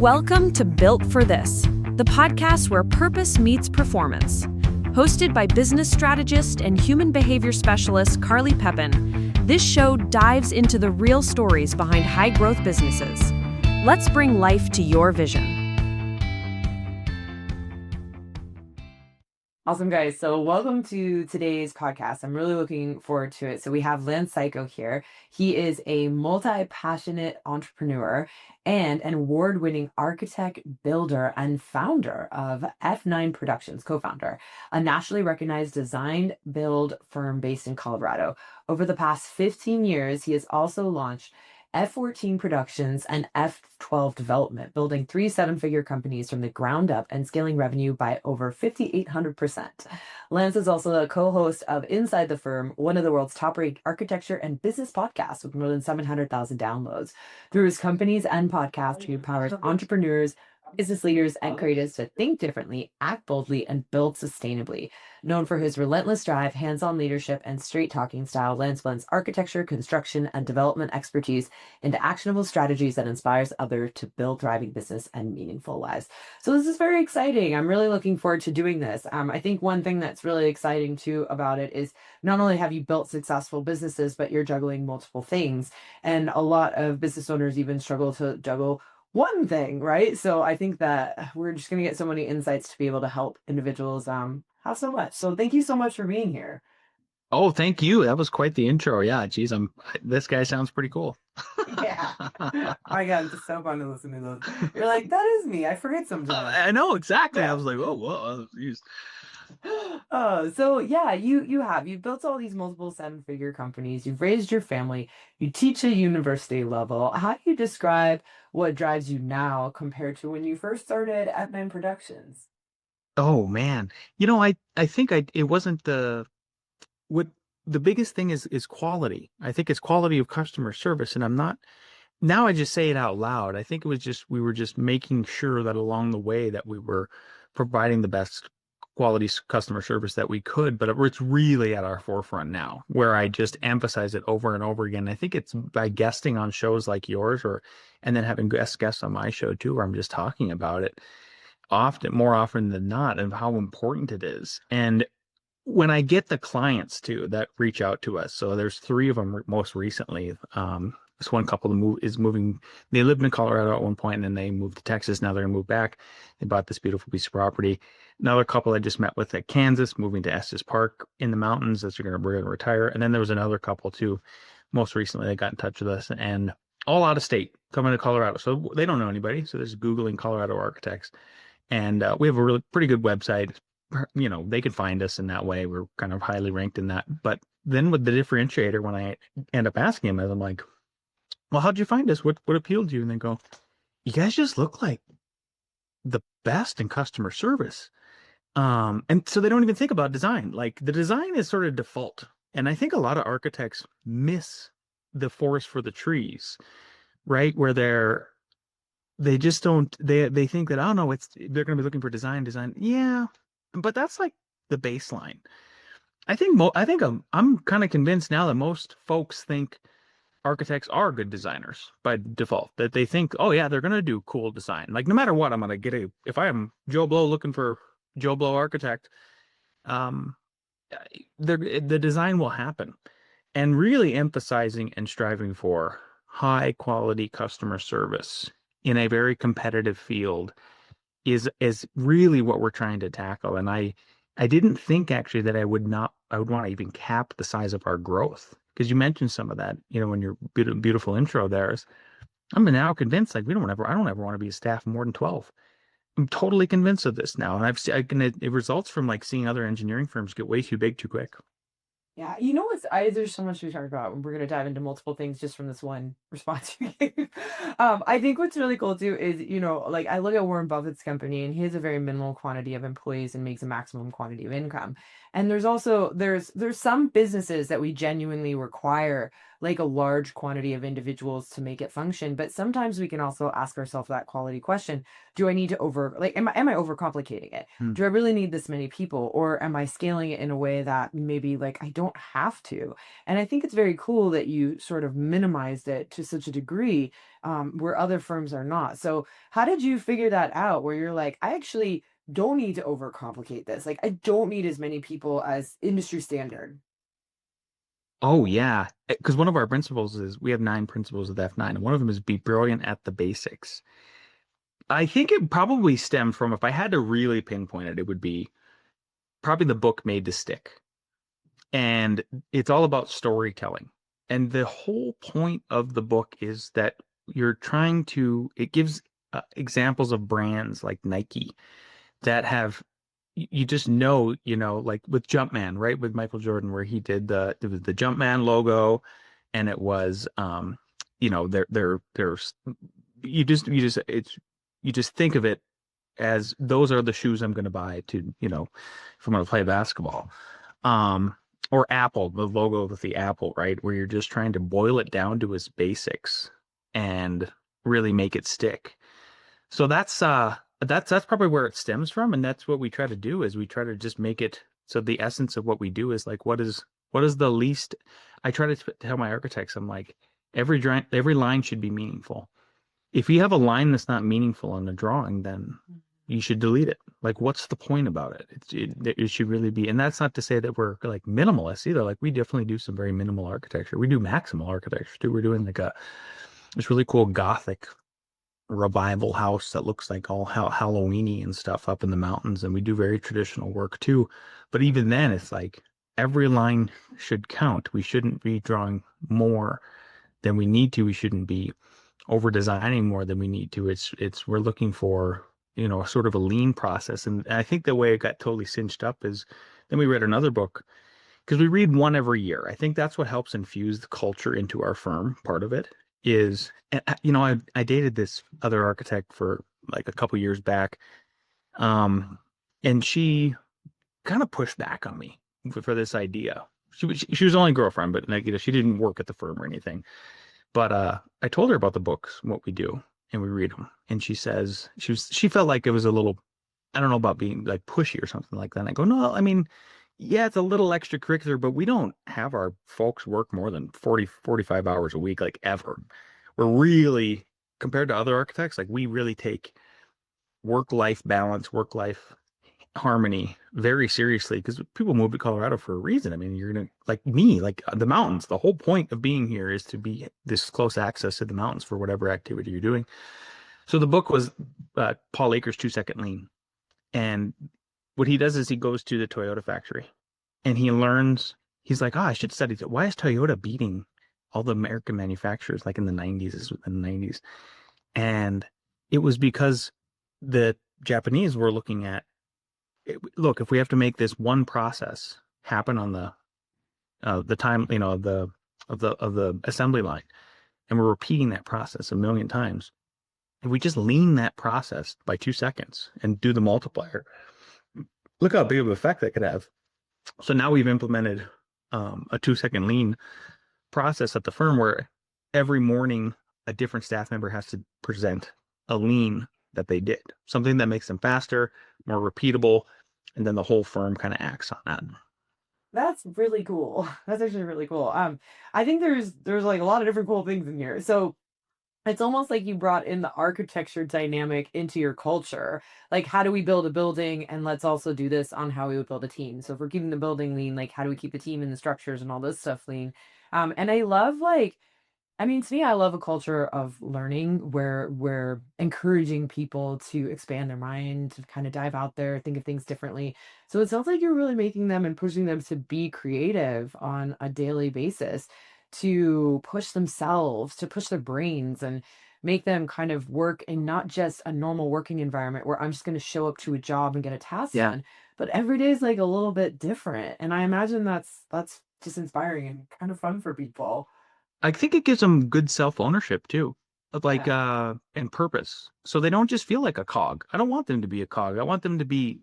Welcome to Built for This, the podcast where purpose meets performance. Hosted by business strategist and human behavior specialist Carly Pepin, this show dives into the real stories behind high-growth businesses. Let's bring life to your vision. Awesome, guys. So welcome to today's podcast. I'm really looking forward to it. So we have Lance Cayko here. He is a multi-passionate entrepreneur and an award-winning architect, builder, and founder of F9 Productions, co-founder, a nationally recognized design build firm based in Colorado. Over the past 15 years, he has also launched F14 Productions and F12 Development, building 3 seven-figure companies from the ground up and scaling revenue by over 5,800%. Lance is also a co-host of Inside the Firm, one of the world's top-rated architecture and business podcasts with more than 700,000 downloads. Through his companies and podcasts, he empowers entrepreneurs, business leaders, and creatives to think differently, act boldly, and build sustainably. Known for his relentless drive, hands-on leadership, and straight-talking style, Lance blends architecture, construction, and development expertise into actionable strategies that inspires others to build thriving business and meaningful lives. So this is very exciting. I'm really looking forward to doing this. I think one thing that's really exciting too about it is not only have you built successful businesses, but you're juggling multiple things. And a lot of business owners even struggle to juggle one thing, right? So I think that we're just going to get so many insights to be able to help individuals have so much. So thank you so much for being here. Oh, thank you. That was quite the intro. Yeah, geez, this guy sounds pretty cool. Yeah. Oh my God, it's so fun to listen to those. You're like, that is me. I forget sometimes. I know exactly. Yeah. I was like, oh, whoa, geez. So yeah, you've built all these multiple seven-figure companies. You've raised your family. You teach at university level. How do you describe what drives you now compared to when you first started at F9 Productions? Oh man, I think it wasn't what the biggest thing is quality. I think it's quality of customer service, and I'm not now. I just say it out loud. I think it was just we were just making sure that along the way that we were providing the best quality customer service that we could, but it's really at our forefront now, where I just emphasize it over and over again. I think it's by guesting on shows like yours, and then having guests on my show too, where I'm just talking about it more often than not, of how important it is. And when I get the clients too that reach out to us, so there's 3 of them most recently. This one couple is moving. They lived in Colorado at one point, and then they moved to Texas. Now they're gonna move back. They bought this beautiful piece of property. Another couple I just met with at Kansas, moving to Estes Park in the mountains. We're gonna retire. And then there was another couple too, most recently they got in touch with us, and all out of state, coming to Colorado. So they don't know anybody. So they're just Googling Colorado architects, and we have a really pretty good website. They can find us in that way. We're kind of highly ranked in that. But then with the differentiator, when I end up asking them, I'm like, well, how'd you find us? What appealed to you? And they go, you guys just look like the best in customer service. And so they don't even think about design. Like, the design is sort of default. And I think a lot of architects miss the forest for the trees, right? Where they just don't, they think that, oh no, they're going to be looking for design. Yeah. But that's like the baseline. I think I'm kind of convinced now that most folks think architects are good designers by default. That they think, oh yeah, they're gonna do cool design. Like, no matter what, I'm gonna if I am Joe Blow looking for Joe Blow architect, um, the design will happen. And really emphasizing and striving for high quality customer service in a very competitive field is really what we're trying to tackle. And I didn't think actually that I would want to even cap the size of our growth, because you mentioned some of that, in your beautiful intro there. I'm now convinced, like, I don't ever want to be a staff of more than 12. I'm totally convinced of this now. And it results from like seeing other engineering firms get way too big too quick. Yeah, there's so much to talk about, and we're going to dive into multiple things just from this one response you gave. I think what's really cool too is, like, I look at Warren Buffett's company, and he has a very minimal quantity of employees and makes a maximum quantity of income. And there's also there's some businesses that we genuinely require like a large quantity of individuals to make it function, but sometimes we can also ask ourselves that quality question. Do I need to am I overcomplicating it? Hmm. Do I really need this many people, or am I scaling it in a way that maybe like I don't have to? And I think it's very cool that you sort of minimized it to such a degree, where other firms are not. So how did you figure that out where you're like, I actually don't need to overcomplicate this. Like I don't need as many people as industry standard. Oh yeah, because one of our principles is we have 9 principles of the F9, and one of them is be brilliant at the basics. I think it probably stemmed from, if I had to really pinpoint it, it would be probably the book Made to Stick. And it's all about storytelling. And the whole point of the book is that it gives examples of brands like Nike that have, you just know, like with Jumpman, right? With Michael Jordan, where he did it was the Jumpman logo, and it was, there's, you just think of it as those are the shoes I'm going to buy to, if I'm going to play basketball. Um, or Apple, the logo with the apple, right? Where you're just trying to boil it down to its basics and really make it stick. So that's probably where it stems from, and that's what we try to do is we try to just make it so the essence of what we do is like what is the least. I try to tell my architects, I'm like, every line should be meaningful. If you have a line that's not meaningful in the drawing, then you should delete it. Like, what's the point about it? It should really be, and that's not to say that we're like minimalists either. Like, we definitely do some very minimal architecture. We do maximal architecture too. We're doing like this really cool Gothic revival house that looks like all Halloweeny and stuff up in the mountains, and we do very traditional work too. But even then, it's like every line should count. We shouldn't be drawing more than we need to. We shouldn't be over designing more than we need to. We're looking for, sort of a lean process. And I think the way it got totally cinched up is then we read another book, because we read one every year. I think that's what helps infuse the culture into our firm. Part of it is, I dated this other architect for like a couple years back. And she kind of pushed back on me for this idea. She was only girlfriend, but like, she didn't work at the firm or anything. But I told her about the books, what we do, and we read them. And she says she felt like it was a little, I don't know about being like pushy or something like that. And I go, no, I mean, yeah, it's a little extracurricular, but we don't have our folks work more than 45 hours a week, like ever. We're really, compared to other architects, like we really take work-life balance, work-life harmony very seriously, because people move to Colorado for a reason. I mean, you're gonna, like me, like the mountains. The whole point of being here is to be this close access to the mountains for whatever activity you're doing. So the book was Paul Akers' 2-Second Lean, and what he does is he goes to the Toyota factory and he learns. He's like, I should study it. Why is Toyota beating all the American manufacturers like in the 90s? And it was because the Japanese were looking at, look, if we have to make this one process happen on the time, of the assembly line, and we're repeating that process a million times, if we just lean that process by 2 seconds and do the multiplier, look how big of an effect that could have. So now we've implemented a 2-second lean process at the firm where every morning a different staff member has to present a lean that they did, something that makes them faster, more repeatable, and then the whole firm kind of acts on that. That's really cool. That's actually really cool. I think there's like a lot of different cool things in here. So it's almost like you brought in the architecture dynamic into your culture. Like, how do we build a building? And let's also do this on how we would build a team. So if we're keeping the building lean, like, how do we keep the team and the structures and all this stuff lean? And I love, like, I mean, to me, I love a culture of learning where we're encouraging people to expand their mind, to kind of dive out there, think of things differently. So it sounds like you're really making them and pushing them to be creative on a daily basis, to push themselves, to push their brains and make them kind of work in not just a normal working environment where I'm just going to show up to a job and get a task Yeah. done, but every day is like a little bit different. And I imagine that's just inspiring and kind of fun for people. I think it gives them good self-ownership too, of like Yeah. and purpose. So they don't just feel like a cog. I don't want them to be a cog. I want them to be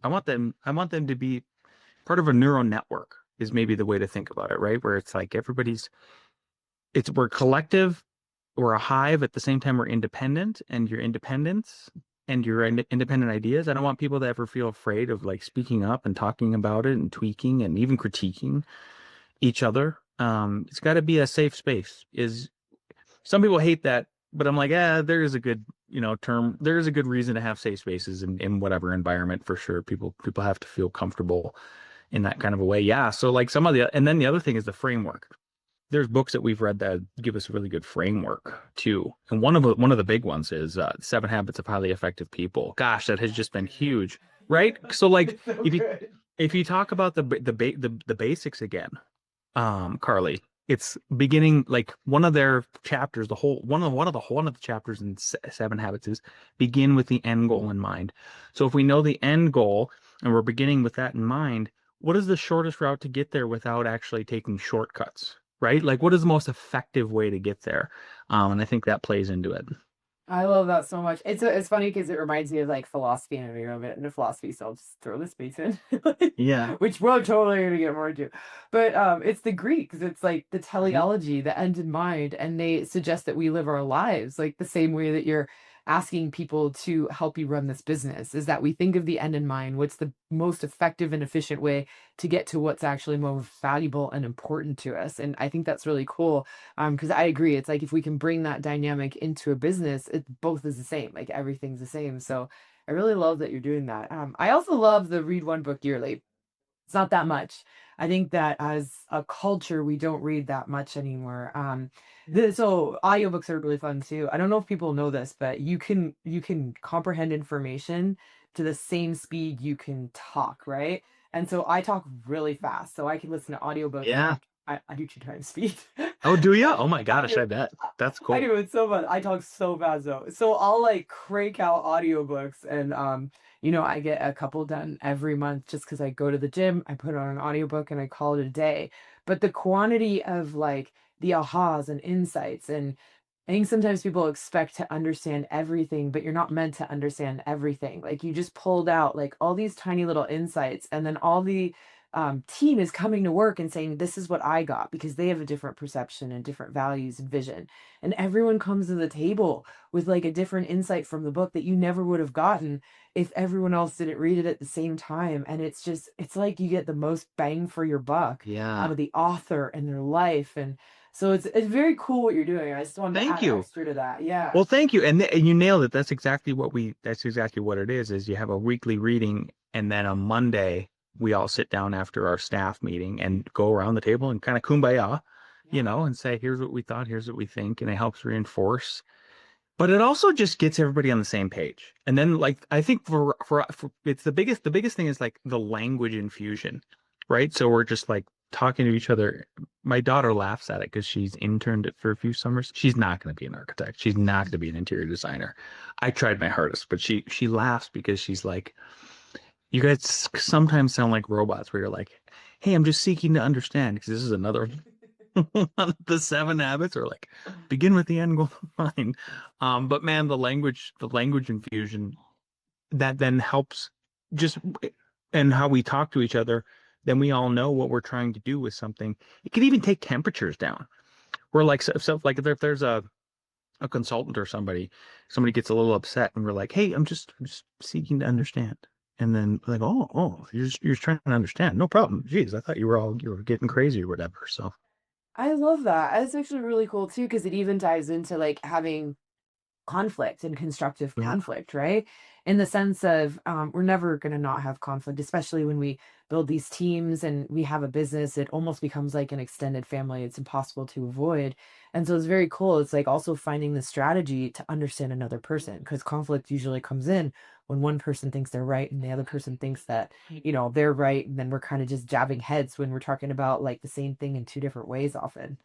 part of a neural network is maybe the way to think about it, right? Where it's like we're collective, we're a hive at the same time we're independent, and your independence and your independent ideas. I don't want people to ever feel afraid of like speaking up and talking about it and tweaking and even critiquing each other. It's got to be a safe space. Is Some people hate that, but I'm like, there is a good, term. There is a good reason to have safe spaces in whatever environment for sure. People have to feel comfortable in that kind of a way. Yeah. So like and then the other thing is the framework. There's books that we've read that give us a really good framework too. And one of the big ones is Seven Habits of Highly Effective People. Gosh, that has just been huge, right? So like It's so if you good. if you talk about the basics again, Carly, it's beginning like one of their chapters, the whole one of the chapters in Seven Habits is begin with the end goal in mind. So if we know the end goal and we're beginning with that in mind, what is the shortest route to get there without actually taking shortcuts, right? Like what is the most effective way to get there? And I think that plays into it. I love that so much. It's funny because it reminds me of like philosophy, and we're gonna get into philosophy, so I'll just throw the space in, Yeah. which we're totally gonna get more into. But it's the Greeks. It's like the Mhm. teleology, the end in mind, and they suggest that we live our lives like the same way that you're asking people to help you run this business. Is that we think of the end in mind. What's the most effective and efficient way to get to what's actually more valuable and important to us? And I think that's really cool because I agree. It's like if we can bring that dynamic into a business, it both is the same. Like everything's the same. So I really love that you're doing that. I also love the read one book yearly. It's not that much. I think that as a culture, we don't read that much anymore. So audiobooks are really fun too. I don't know if people know this, but you can comprehend information to the same speed you can talk, right? And so I talk really fast, so I can listen to audiobooks Yeah. at I do 2 times speed. Oh, do you? Oh my I gosh, do. I bet. That's I cool. do it so much. I talk so fast though. So I'll like crank out audiobooks and I get a couple done every month just because I go to the gym, I put on an audiobook and I call it a day. But the quantity of like the ahas and insights, and I think sometimes people expect to understand everything, but you're not meant to understand everything. Like you just pulled out like all these tiny little insights, and then all the team is coming to work and saying, "This is what I got," because they have a different perception and different values and vision. And everyone comes to the table with like a different insight from the book that you never would have gotten if everyone else didn't read it at the same time. And it's like you get the most bang for your buck out Yeah. of the author and their life. And so it's very cool what you're doing. I just wanted to Thank add you. extra to that. Yeah. Well, thank you. And you nailed it. That's exactly what it is you have a weekly reading and then on Monday we all sit down after our staff meeting and go around the table and kind of kumbaya, Yeah. and say, here's what we thought, here's what we think, and it helps reinforce. But it also just gets everybody on the same page. And then like I think for it's the biggest thing is like the language infusion, right? So we're just like talking to each other. My daughter laughs at it because she's interned it for a few summers. She's not going to be an architect. She's not going to be an interior designer. I tried my hardest, but she laughs because she's like, you guys sometimes sound like robots where you're like, hey, I'm just seeking to understand because this is another one of the seven habits or like begin with the end goal in mind. But man, the language infusion that then helps just and how we talk to each other, then we all know what we're trying to do with something. It could even take temperatures down. We're like, like if there's a consultant or somebody gets a little upset and we're like, hey, I'm just seeking to understand. And then like, oh, you're just trying to understand. No problem. Jeez, I thought you were getting crazy or whatever. So I love that. That's actually really cool too, because it even dives into like having conflict and constructive yeah. conflict, right? In the sense of we're never going to not have conflict, especially when we build these teams and we have a business. It almost becomes like an extended family. It's impossible to avoid. And so it's very cool. It's like also finding the strategy to understand another person, because conflict usually comes in when one person thinks they're right and the other person thinks that, they're right. And then we're kind of just jabbing heads when we're talking about like the same thing in two different ways often.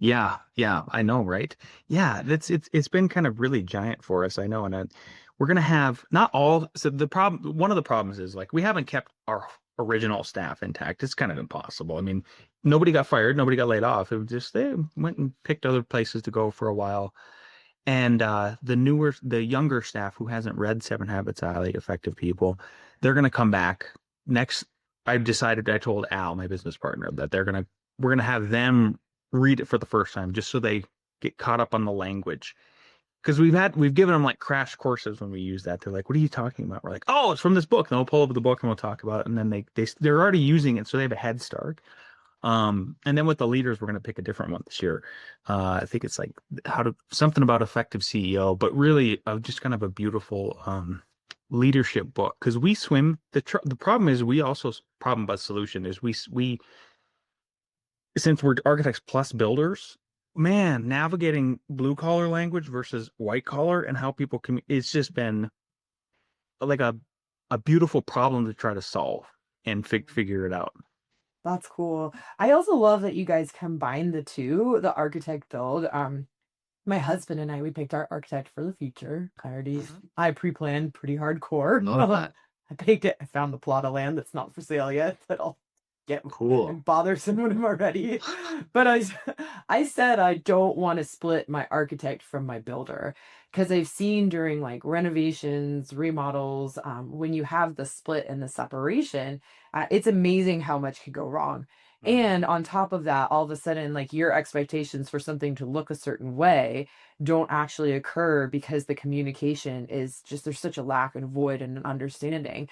Yeah, yeah, I know, right? Yeah, it's been kind of really giant for us, I know, and we're gonna have not all. So one of the problems is like we haven't kept our original staff intact. It's kind of impossible. I mean, nobody got fired, nobody got laid off. It was just they went and picked other places to go for a while. And the younger staff who hasn't read Seven Habits of Highly Effective People, they're gonna come back next I told Al, my business partner, that we're gonna have them read it for the first time just so they get caught up on the language. Because we've given them like crash courses when we use that. They're like, "What are you talking about?" We're like, "Oh, it's from this book." And we'll pull up the book and we'll talk about it. And then they're already using it, so they have a head start. And then with the leaders, we're going to pick a different one this year. I think it's like something about effective CEO, but really just kind of a beautiful leadership book. Because we swim. The problem is problem but solution is we since we're architects plus builders, man, navigating blue collar language versus white collar and how people it's just been like a beautiful problem to try to solve and figure it out. That's cool. I also love that you guys combine the two, the architect build. My husband and I, we picked our architect for the future. I pre-planned pretty hardcore. Love that. I picked it. I found the plot of land that's not for sale yet, that I'll get Cool. and bother someone when I'm ready. But I said I don't want to split my architect from my builder, because I've seen during like renovations, remodels, when you have the split and the separation, it's amazing how much could go wrong. And on top of that, all of a sudden, like your expectations for something to look a certain way don't actually occur because the communication is just, there's such a lack and void and an understanding.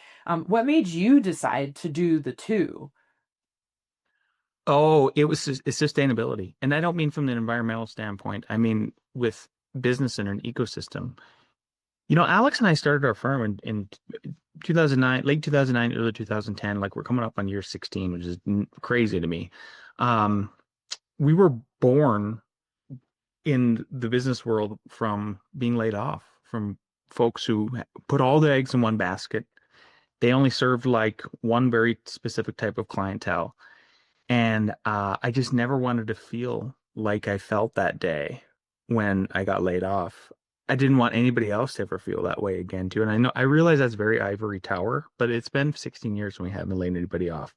What made you decide to do the two? Oh, it's sustainability. And I don't mean from the environmental standpoint. I mean with business and an ecosystem. Alex and I started our firm in 2009, late 2009, early 2010. Like we're coming up on year 16, which is crazy to me. We were born in the business world from being laid off, from folks who put all the eggs in one basket. They only served like one very specific type of clientele. And I just never wanted to feel like I felt that day when I got laid off. I didn't want anybody else to ever feel that way again, too. And I realize that's very ivory tower, but it's been 16 years when we haven't laid anybody off.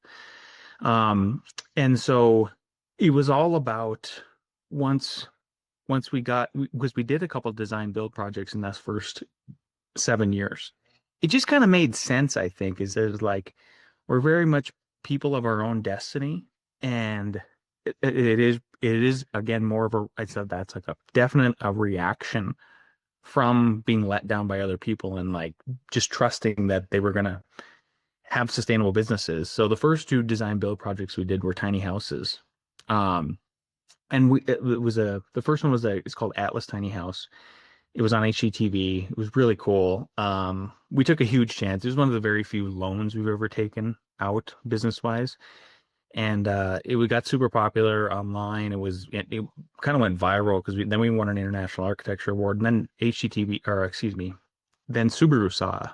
And so it was all about once because we did a couple of design build projects in that first 7 years. It just kind of made sense, I think, is that like we're very much people of our own destiny. And it is again more of I said that's like a definite reaction from being let down by other people and like just trusting that they were gonna have sustainable businesses. So the first two design build projects we did were tiny houses. And the first one it's called Atlas Tiny House. It was on HGTV. It was really cool. We took a huge chance. It was one of the very few loans we've ever taken out business wise. And we got super popular online. It kind of went viral because then we won an International Architecture Award. And then then Subaru saw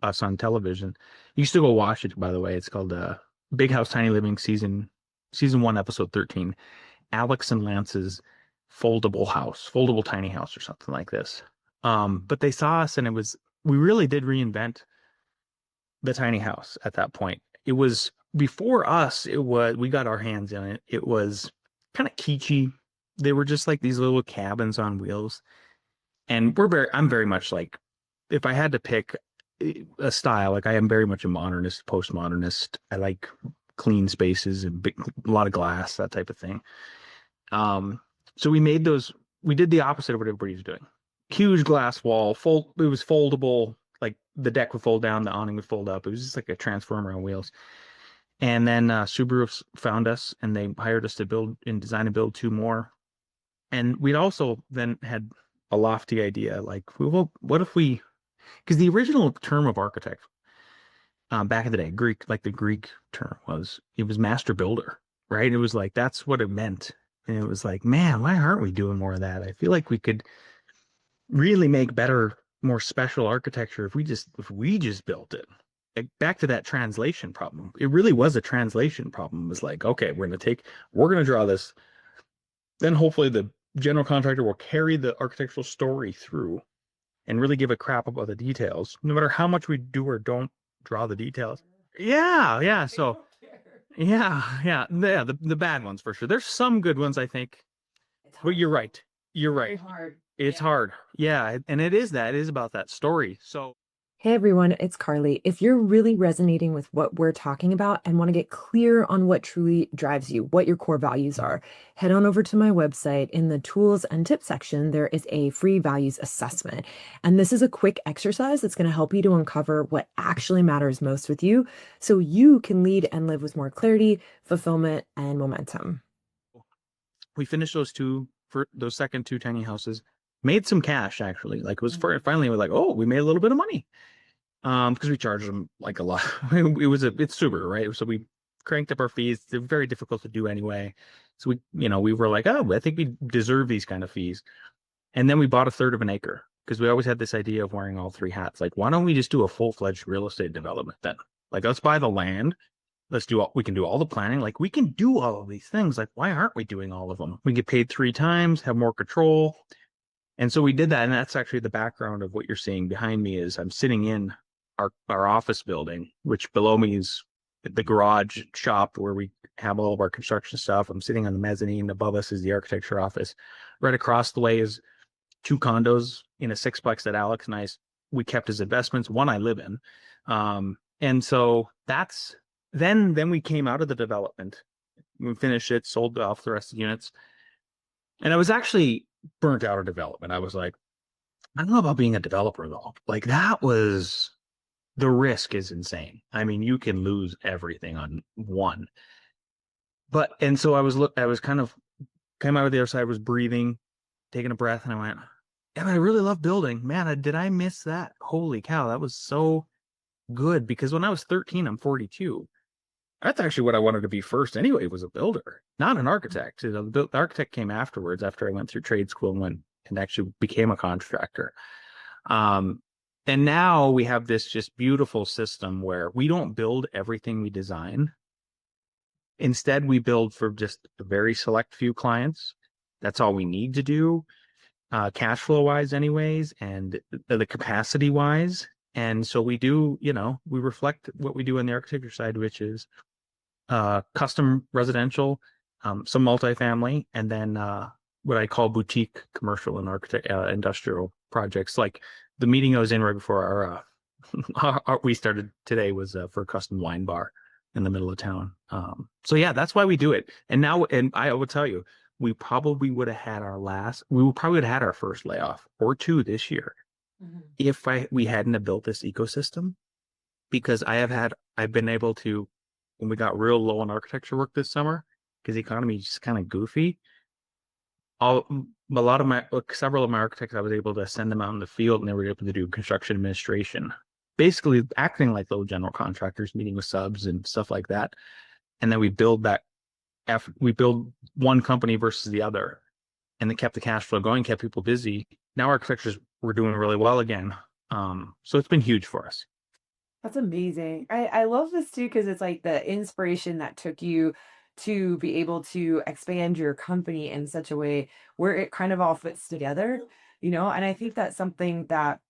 us on television. You still go watch it, by the way. It's called Big House Tiny Living season 1, episode 13. Alex and Lance's foldable tiny house or something like this. But they saw us, and we really did reinvent the tiny house at that point. It was before us. We got our hands in it. It was kind of kitschy. They were just like these little cabins on wheels. And I'm very much like, if I had to pick a style, like I am very much a modernist, postmodernist. I like clean spaces and a lot of glass, that type of thing. So we did the opposite of what everybody's doing. Huge glass wall, it was foldable, like the deck would fold down, the awning would fold up. It was just like a transformer on wheels. And then Subaru found us and they hired us to design and build two more. And we'd also then had a lofty idea, like, well, what if because the original term of architect back in the day, the Greek term it was master builder, right? It was like, that's what it meant. And it was like, man, why aren't we doing more of that? I feel like we could really make better, more special architecture if we just built it. Like, back to that translation problem. It really was a translation problem. It was like, okay, we're going to draw this. Then hopefully the general contractor will carry the architectural story through and really give a crap about the details, no matter how much we do or don't draw the details. Yeah. So yeah. The bad ones for sure. There's some good ones, I think. But you're right. You're right. Very hard. It's hard. Yeah. And it is about that story. So Hey everyone, it's Carly. If you're really resonating with what we're talking about and want to get clear on what truly drives you, what your core values are, head on over to my website. In the tools and tips section, there is a free values assessment. And this is a quick exercise that's going to help you to uncover what actually matters most with you so you can lead and live with more clarity, fulfillment, and momentum. We finished those second two tiny houses, made some cash actually. Like it was finally we're like, oh, we made a little bit of money. Because we charged them like a lot. It's Subaru, right? So we cranked up our fees. They're very difficult to do anyway. So we were like, oh, I think we deserve these kind of fees. And then we bought a third of an acre because we always had this idea of wearing all three hats. Like, why don't we just do a full-fledged real estate development then? Like, let's buy the land. We can do all the planning. Like, we can do all of these things. Like, why aren't we doing all of them? We get paid 3 times, have more control. And so we did that. And that's actually the background of what you're seeing behind me is I'm sitting in our office building, which below me is the garage shop where we have all of our construction stuff. I'm sitting on the mezzanine. Above us is the architecture office. Right across the way is 2 condos in a 6-plex that Alex and we kept as investments. One I live in. And so then we came out of the development. We finished it, sold off the rest of the units. And I was actually burnt out of development. I was like, I don't know about being a developer though. Like the risk is insane. I mean, you can lose everything on one. And so I was kind of came out of the other side, was breathing, taking a breath, and I went, yeah, I really love building. Man, did I miss that? Holy cow, that was so good. Because when I was 13, I'm 42. That's actually what I wanted to be first anyway, was a builder, not an architect. The architect came afterwards, after I went through trade school and actually became a contractor. And now we have this just beautiful system where we don't build everything we design. Instead, we build for just a very select few clients. That's all we need to do, cash flow wise anyways, and the capacity wise. And so we do, we reflect what we do on the architecture side, which is custom residential, some multifamily, and then what I call boutique commercial and industrial projects. Like the meeting I was in right before we started today was for a custom wine bar in the middle of town. So yeah, that's why we do it. And I will tell you, we probably would have had our first layoff or 2 this year if we hadn't have built this ecosystem, because I've been able to, when we got real low on architecture work this summer, because the economy is just kind of goofy, several of my architects, I was able to send them out in the field and they were able to do construction administration, basically acting like little general contractors, meeting with subs and stuff like that. And then we build one company versus the other, and they kept the cash flow going, kept people busy. Now architectures were doing really well again. So it's been huge for us. That's amazing. I love this too, because it's like the inspiration that took you to be able to expand your company in such a way where it kind of all fits together, and I think that's something that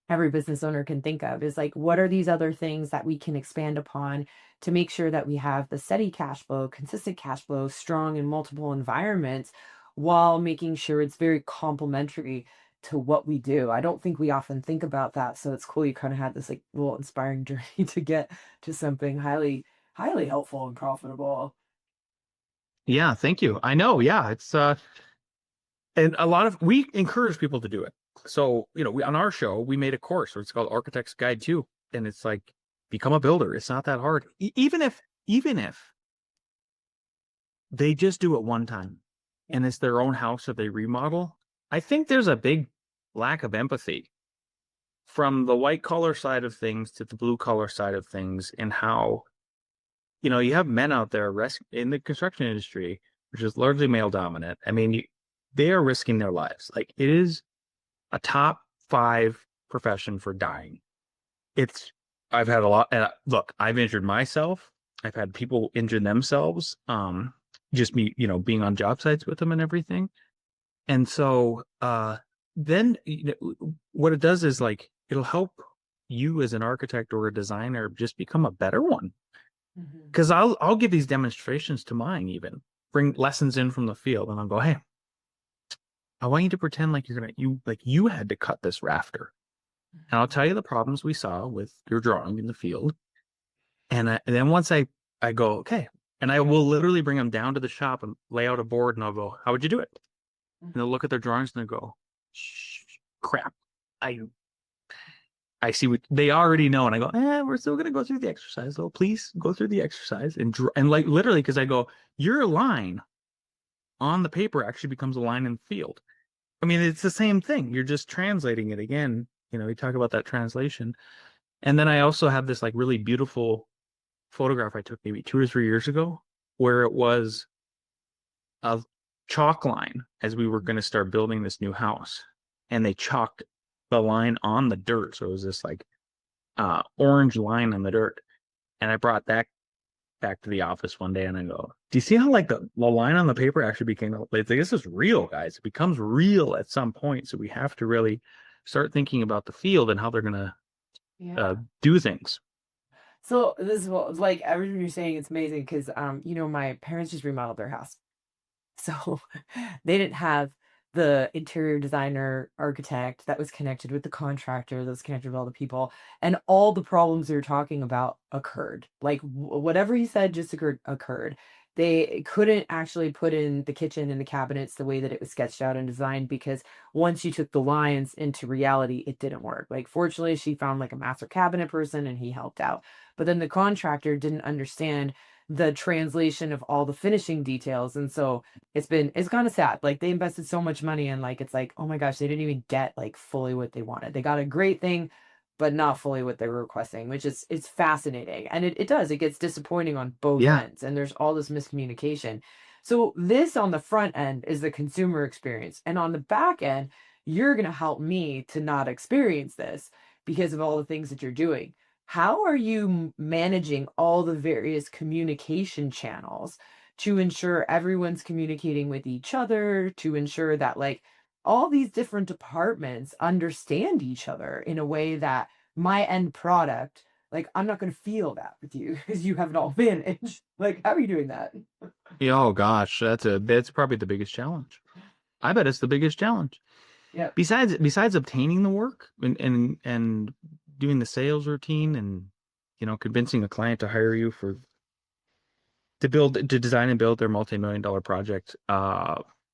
every business owner can think of is like, what are these other things that we can expand upon to make sure that we have the steady cash flow, consistent cash flow, strong in multiple environments, while making sure it's very complementary to what we do. I don't think we often think about that. So it's cool you kind of had this like little inspiring journey to get to something highly, highly helpful and profitable. Yeah, thank you. I know. Yeah, it's and we encourage people to do it. So, on our show, we made a course, it's called Architect's Guide 2, and it's like, become a builder. It's not that hard. Even if they just do it one time and it's their own house that they remodel, I think there's a big lack of empathy from the white collar side of things to the blue collar side of things, and how, you have men out there in the construction industry, which is largely male dominant. I mean, they are risking their lives. Like, it is a top 5 profession for dying. I've had a lot. Look, I've injured myself. I've had people injure themselves. Just me, being on job sites with them and everything. And so, then what it does is, like, it'll help you as an architect or a designer just become a better one. Because I'll give these demonstrations to mine, even bring lessons in from the field, and I'll go, hey, I want you to pretend like you had to cut this rafter. and I'll tell you the problems we saw with your drawing in the field. And then once I go, okay, and I will literally bring them down to the shop and lay out a board, and I'll go, how would you do it? And they'll look at their drawings and they'll go, shh, crap. I I see what they already know, and I go, we're still gonna go through the exercise, though. Please go through the exercise and like literally, because I go, your line on the paper actually becomes a line in the field. I mean, it's the same thing. You're just translating it again. We talk about that translation. And then I also have this like really beautiful photograph I took maybe 2 or 3 years ago, where it was a chalk line as we were going to start building this new house, and they chalked the line on the dirt, so it was this like orange line on the dirt. And I brought that back to the office one day, and I go, do you see how like the line on the paper actually became like, this is real, guys. It becomes real at some point, so we have to really start thinking about the field and how they're going to Yeah. do things. So this is what, like, everything you're saying, it's amazing because my parents just remodeled their house. So they didn't have the interior designer architect that was connected with the contractor, that was connected with all the people, and all the problems they were talking about occurred. Like whatever he said just occurred. They couldn't actually put in the kitchen and the cabinets the way that it was sketched out and designed because once you took the lines into reality, it didn't work. Like fortunately, she found like a master cabinet person and he helped out. But then the contractor didn't understand the translation of all the finishing details. And so it's kind of sad. Like they invested so much money and like it's like, oh my gosh, they didn't even get like fully what they wanted. They got a great thing, but not fully what they were requesting, which is it's fascinating. And it gets disappointing on both Yeah. ends. And there's all this miscommunication. So this on the front end is the consumer experience. And on the back end, you're gonna help me to not experience this because of all the things that you're doing. How are you managing all the various communication channels to ensure everyone's communicating with each other, to ensure that like all these different departments understand each other in a way that my end product, like I'm not going to feel that with you because you have it all managed. Like, how are you doing that? Yeah, oh gosh, that's probably the biggest challenge. I bet it's the biggest challenge. Yep. Besides obtaining the work and doing the sales routine and convincing a client to hire you to design and build their multi-million-dollar project,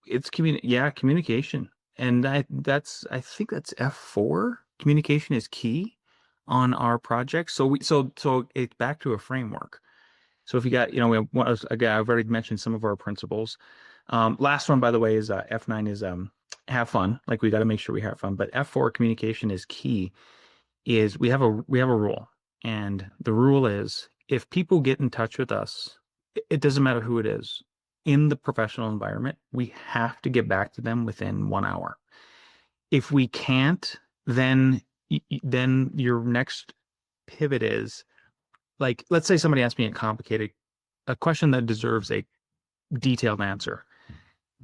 it's communication. And I think that's F4. Communication is key on our project. So it's back to a framework. So if you got, again, I've already mentioned some of our principles. Last one, by the way, is F9 is have fun. Like we got to make sure we have fun. But F4, communication is key. Is we have a rule, and the rule is if people get in touch with us, it doesn't matter who it is in the professional environment, we have to get back to them within 1 hour. If we can't, then your next pivot is like, let's say somebody asks me a question that deserves a detailed answer,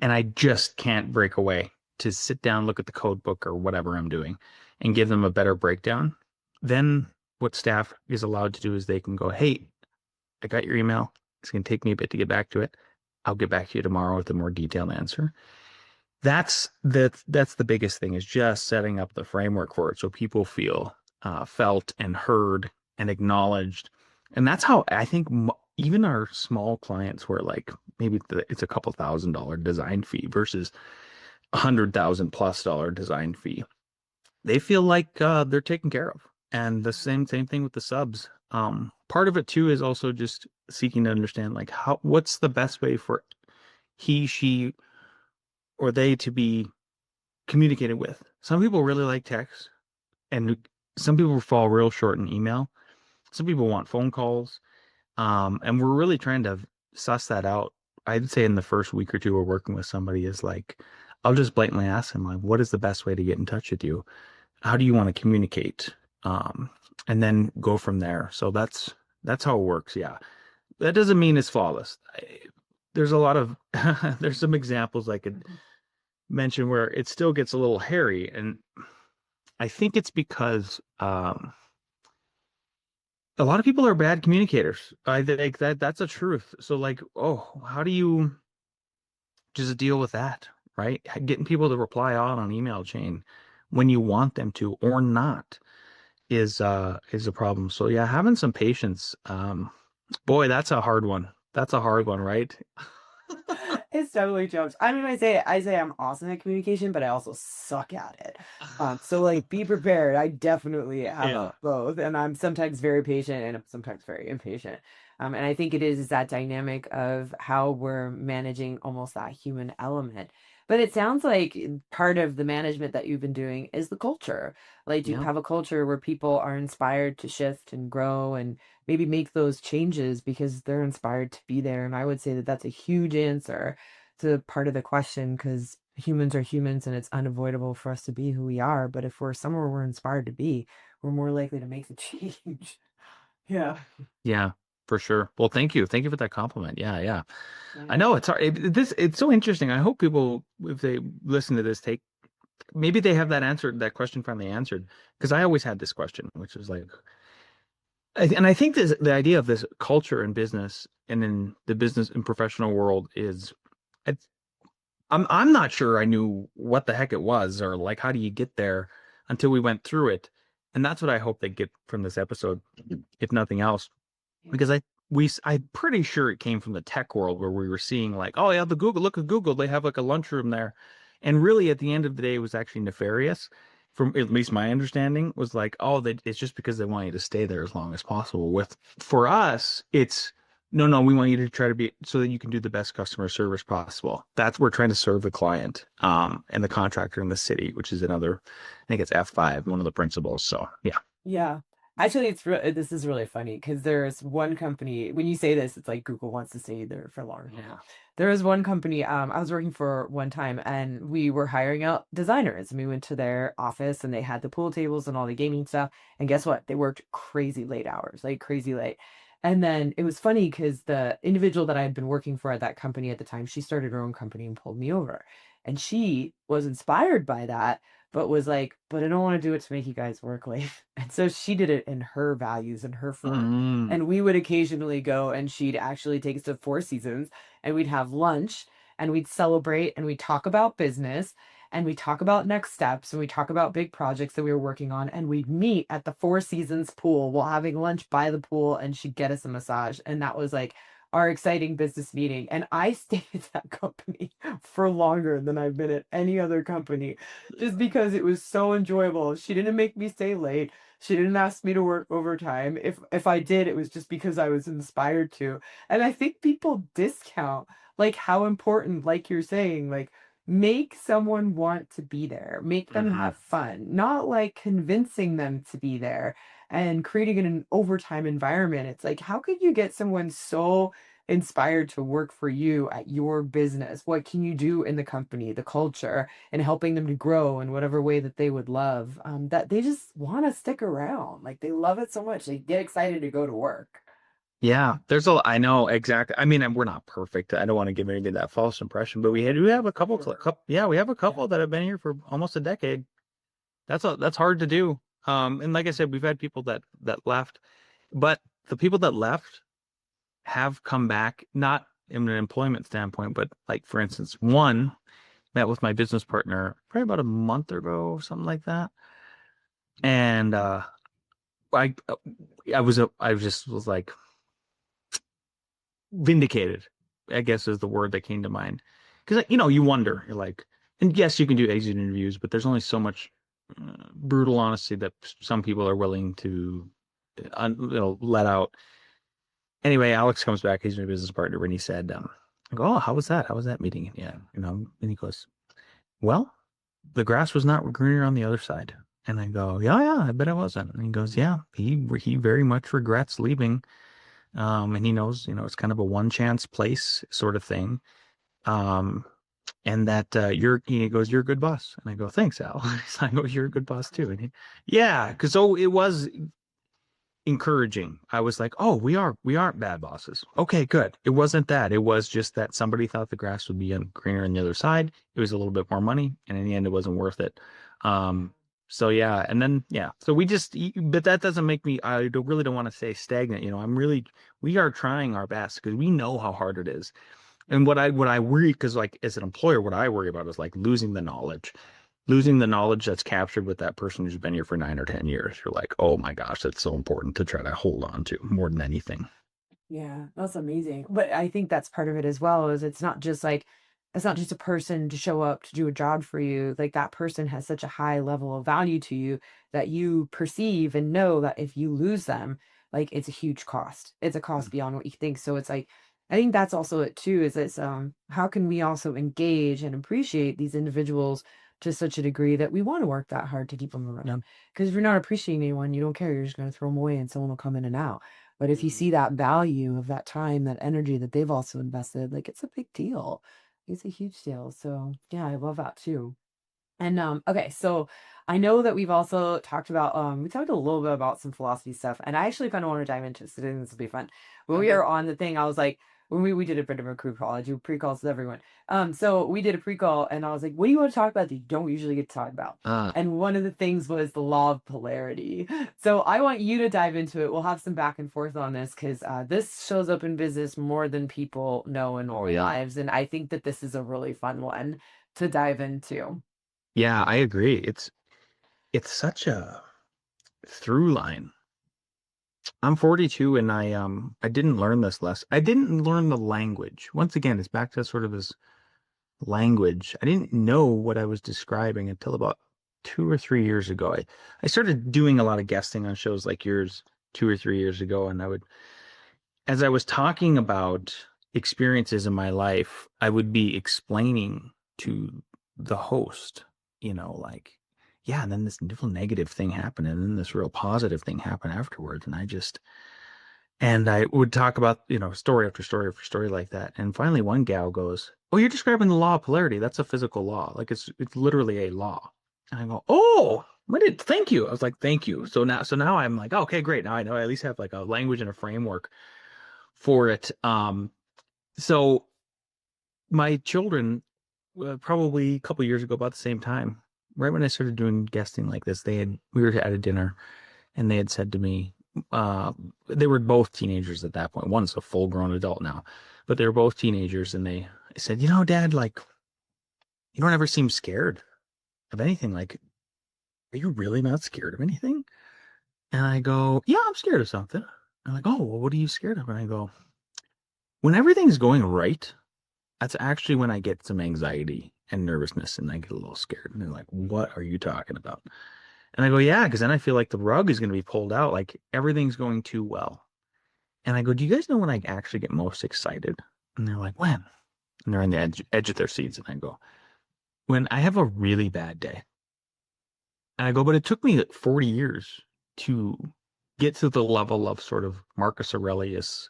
and I just can't break away to sit down, look at the code book or whatever I'm doing and give them a better breakdown. Then what staff is allowed to do is they can go, hey, I got your email. It's going to take me a bit to get back to it. I'll get back to you tomorrow with a more detailed answer. That's the biggest thing, is just setting up the framework for it so people feel felt and heard and acknowledged. And that's how I think even our small clients, where like maybe it's a couple $1,000 design fee versus $100,000+ design fee, they feel like they're taken care of. And the same thing with the subs. Part of it too is also just seeking to understand like what's the best way for he, she, or they to be communicated with. Some people really like text, and some people fall real short in email. Some people want phone calls. And we're really trying to suss that out. I'd say in the first week or two we're working with somebody is like, I'll just blatantly ask them, like, what is the best way to get in touch with you? How do you want to communicate? And then go from there. So that's how it works. Yeah. That doesn't mean it's flawless. There's a lot of, there's some examples I could mention where it still gets a little hairy. And I think it's because, a lot of people are bad communicators. I think that's a truth. So like, oh, how do you just deal with that, right? Getting people to reply all on an email chain when you want them to or not is a problem. So yeah, having some patience. Boy, that's a hard one. That's a hard one, right? It's totally jokes. I mean, I say I'm awesome at communication, but I also suck at it. So like be prepared. I definitely have Yeah. both, and I'm sometimes very patient and I'm sometimes very impatient. And I think it is that dynamic of how we're managing almost that human element. But it sounds like part of the management that you've been doing is the culture. Like, do you Yeah. have a culture where people are inspired to shift and grow and maybe make those changes because they're inspired to be there? And I would say that that's a huge answer to part of the question, because humans are humans and it's unavoidable for us to be who we are. But if we're somewhere we're inspired to be, we're more likely to make the change. Yeah. Yeah, for sure. Well, thank you. Thank you for that compliment. Yeah, yeah. I Yeah. know it's hard. It's so interesting. I hope people, if they listen to this, take maybe they have that answer, that question finally answered. Because I always had this question, which is like, and I think this, the idea of this culture in business and in the business and professional world is, it's, I'm not sure I knew what the heck it was or like how do you get there until we went through it. And that's what I hope they get from this episode, if nothing else, Yeah. because I'm pretty sure it came from the tech world where we were seeing like, oh yeah, the Google, look at Google, they have like a lunchroom there. And really at the end of the day, it was actually nefarious. From at least my understanding was like, oh, it's just because they want you to stay there as long as possible. With for us, it's no, no, we want you to try to be so that you can do the best customer service possible. That's we're trying to serve the client, and the contractor in the city, which is another, I think it's F5, one of the principles. So yeah. Yeah. Actually, this is really funny because there's one company, when you say this, it's like Google wants to stay there for longer. Yeah. There was one company I was working for one time, and we were hiring out designers, and we went to their office and they had the pool tables and all the gaming stuff. And guess what? They worked crazy late hours, like crazy late. And then it was funny because the individual that I had been working for at that company at the time, she started her own company and pulled me over. And she was inspired by that, but was like, but I don't want to do it to make you guys work late. And so she did it in her values and her firm. Mm. And we would occasionally go and she'd actually take us to Four Seasons and we'd have lunch and we'd celebrate and we'd talk about business and we talk about next steps and we talk about big projects that we were working on, and we'd meet at the Four Seasons pool while having lunch by the pool, and she'd get us a massage. And that was like our exciting business meeting. And I stayed at that company for longer than I've been at any other company just because it was so enjoyable. She didn't make me stay late. She didn't ask me to work overtime. If I did, it was just because I was inspired to. And I think people discount like how important, like you're saying, like make someone want to be there, make them Mhm. have fun, not like convincing them to be there and creating an overtime environment. It's like, how could you get someone so inspired to work for you at your business? What can you do in the company, the culture, and helping them to grow in whatever way that they would love, that they just want to stick around. Like they love it so much. They get excited to go to work. Yeah, I know exactly. I mean, and we're not perfect. I don't want to give anybody that false impression, but we have a couple, yeah, we have a Yeah. couple that have been here for almost a decade. That's hard to do. And like I said, we've had people that left, but the people that left have come back, not in an employment standpoint, but like for instance, one met with my business partner probably about a month ago, something like that. And I I just was like vindicated, I guess is the word that came to mind. Because you wonder, you're like, and yes, you can do exit interviews, but there's only so much brutal honesty that some people are willing to let out. Anyway, Alex comes back. He's my business partner, and he said, I go, oh, how was that? How was that meeting? Yeah, and he goes, well, the grass was not greener on the other side. And I go, yeah, yeah, I bet it wasn't. And he goes, yeah, he very much regrets leaving. And he knows, it's kind of a one chance place sort of thing. Um, and that he goes, you're a good boss. And I go, thanks, Al. I go, you're a good boss too. And yeah, because so it was encouraging. I was like, oh, we aren't bad bosses. Okay, good. It wasn't that. It was just that somebody thought the grass would be greener on the other side. It was a little bit more money, and in the end, it wasn't worth it. So yeah, and then yeah, so but that doesn't make me. Really don't want to say stagnant. We are trying our best because we know how hard it is. And what I worry, because like as an employer, what I worry about is like losing the knowledge. losing the knowledge that's captured with that person who's been here for 9 or 10 years. You're like, oh my gosh, that's so important to try to hold on to more than anything. Yeah, that's amazing. But I think that's part of it as well, is it's not just like it's not just a person to show up to do a job for you. Like that person has such a high level of value to you that you perceive and know that if you lose them, like it's a huge cost. It's a cost beyond what you think. So it's like I think that's also it too, is it's how can we also engage and appreciate these individuals to such a degree that we want to work that hard to keep them around. Because if you're not appreciating anyone, you don't care. You're just going to throw them away and someone will come in and out. But if you see that value of that time, that energy that they've also invested, like it's a big deal. It's a huge deal. So yeah, I love that too. And okay, so I know that we've also talked about we talked a little bit about some philosophy stuff, and I actually kind of want to dive into it, so I think this will be fun. When we Okay. are on the thing, I was like, when we did a bit of a crew call, I do pre-calls with everyone. So we did a pre-call, and I was like, what do you want to talk about that you don't usually get to talk about? And one of the things was the law of polarity. So I want you to dive into it. We'll have some back and forth on this because this shows up in business more than people know in Oh their yeah. lives, and I think that this is a really fun one to dive into. Yeah, I agree. It's such a through line. I'm 42 and I didn't learn this lesson. I didn't learn the language. Once again, it's back to sort of this language. I didn't know what I was describing until about 2 or 3 years ago. I started doing a lot of guesting on shows like yours 2 or 3 years ago, and as I was talking about experiences in my life, I would be explaining to the host, like, yeah, and then this little negative thing happened, and then this real positive thing happened afterwards. And I would talk about, story after story after story like that. And finally, one gal goes, "Oh, you're describing the law of polarity. That's a physical law. Like it's literally a law." And I go, "Oh, thank you." I was like, "Thank you." So now I'm like, okay, great. Now I know I at least have like a language and a framework for it. So my children, probably a couple years ago, about the same time, right when I started doing guesting like this, we were at a dinner, and they had said to me, they were both teenagers at that point. One's a full-grown adult now, but they were both teenagers, and they said, Dad, like, you don't ever seem scared of anything. Like, are you really not scared of anything? And I go, yeah, I'm scared of something. And they're like, oh, well, what are you scared of? And I go, when everything's going right, that's actually when I get some anxiety and nervousness, and I get a little scared. And they're like, what are you talking about? And I go, yeah, because then I feel like the rug is going to be pulled out, like everything's going too well. And I go, do you guys know when I actually get most excited? And they're like, when? And they're on the edge of their seats. And I go, when I have a really bad day. And I go, but it took me 40 years to get to the level of sort of Marcus Aurelius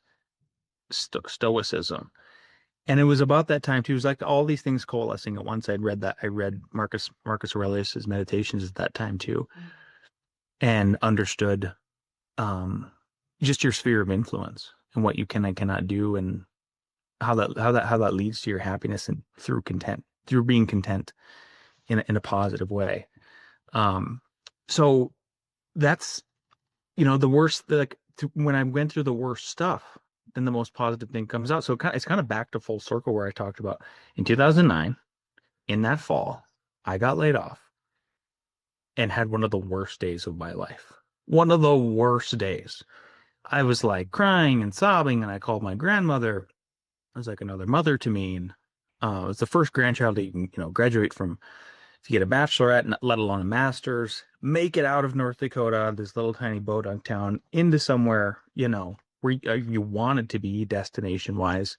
stoicism. And it was about that time too. It was like all these things coalescing at once. I read Marcus Aurelius's Meditations at that time too, and understood just your sphere of influence and what you can and cannot do, and how that leads to your happiness, and through being content in a positive way. So that's the worst. When I went through the worst stuff, then the most positive thing comes out. So it's kind of back to full circle where I talked about in 2009, in that fall, I got laid off and had one of the worst days of my life. One of the worst days. I was like crying and sobbing, and I called my grandmother. It was like another mother to me. And it was the first grandchild that you can, graduate from, to get a bachelorette, let alone a master's, make it out of North Dakota, this little tiny bodunk town, into somewhere, where you wanted to be destination wise.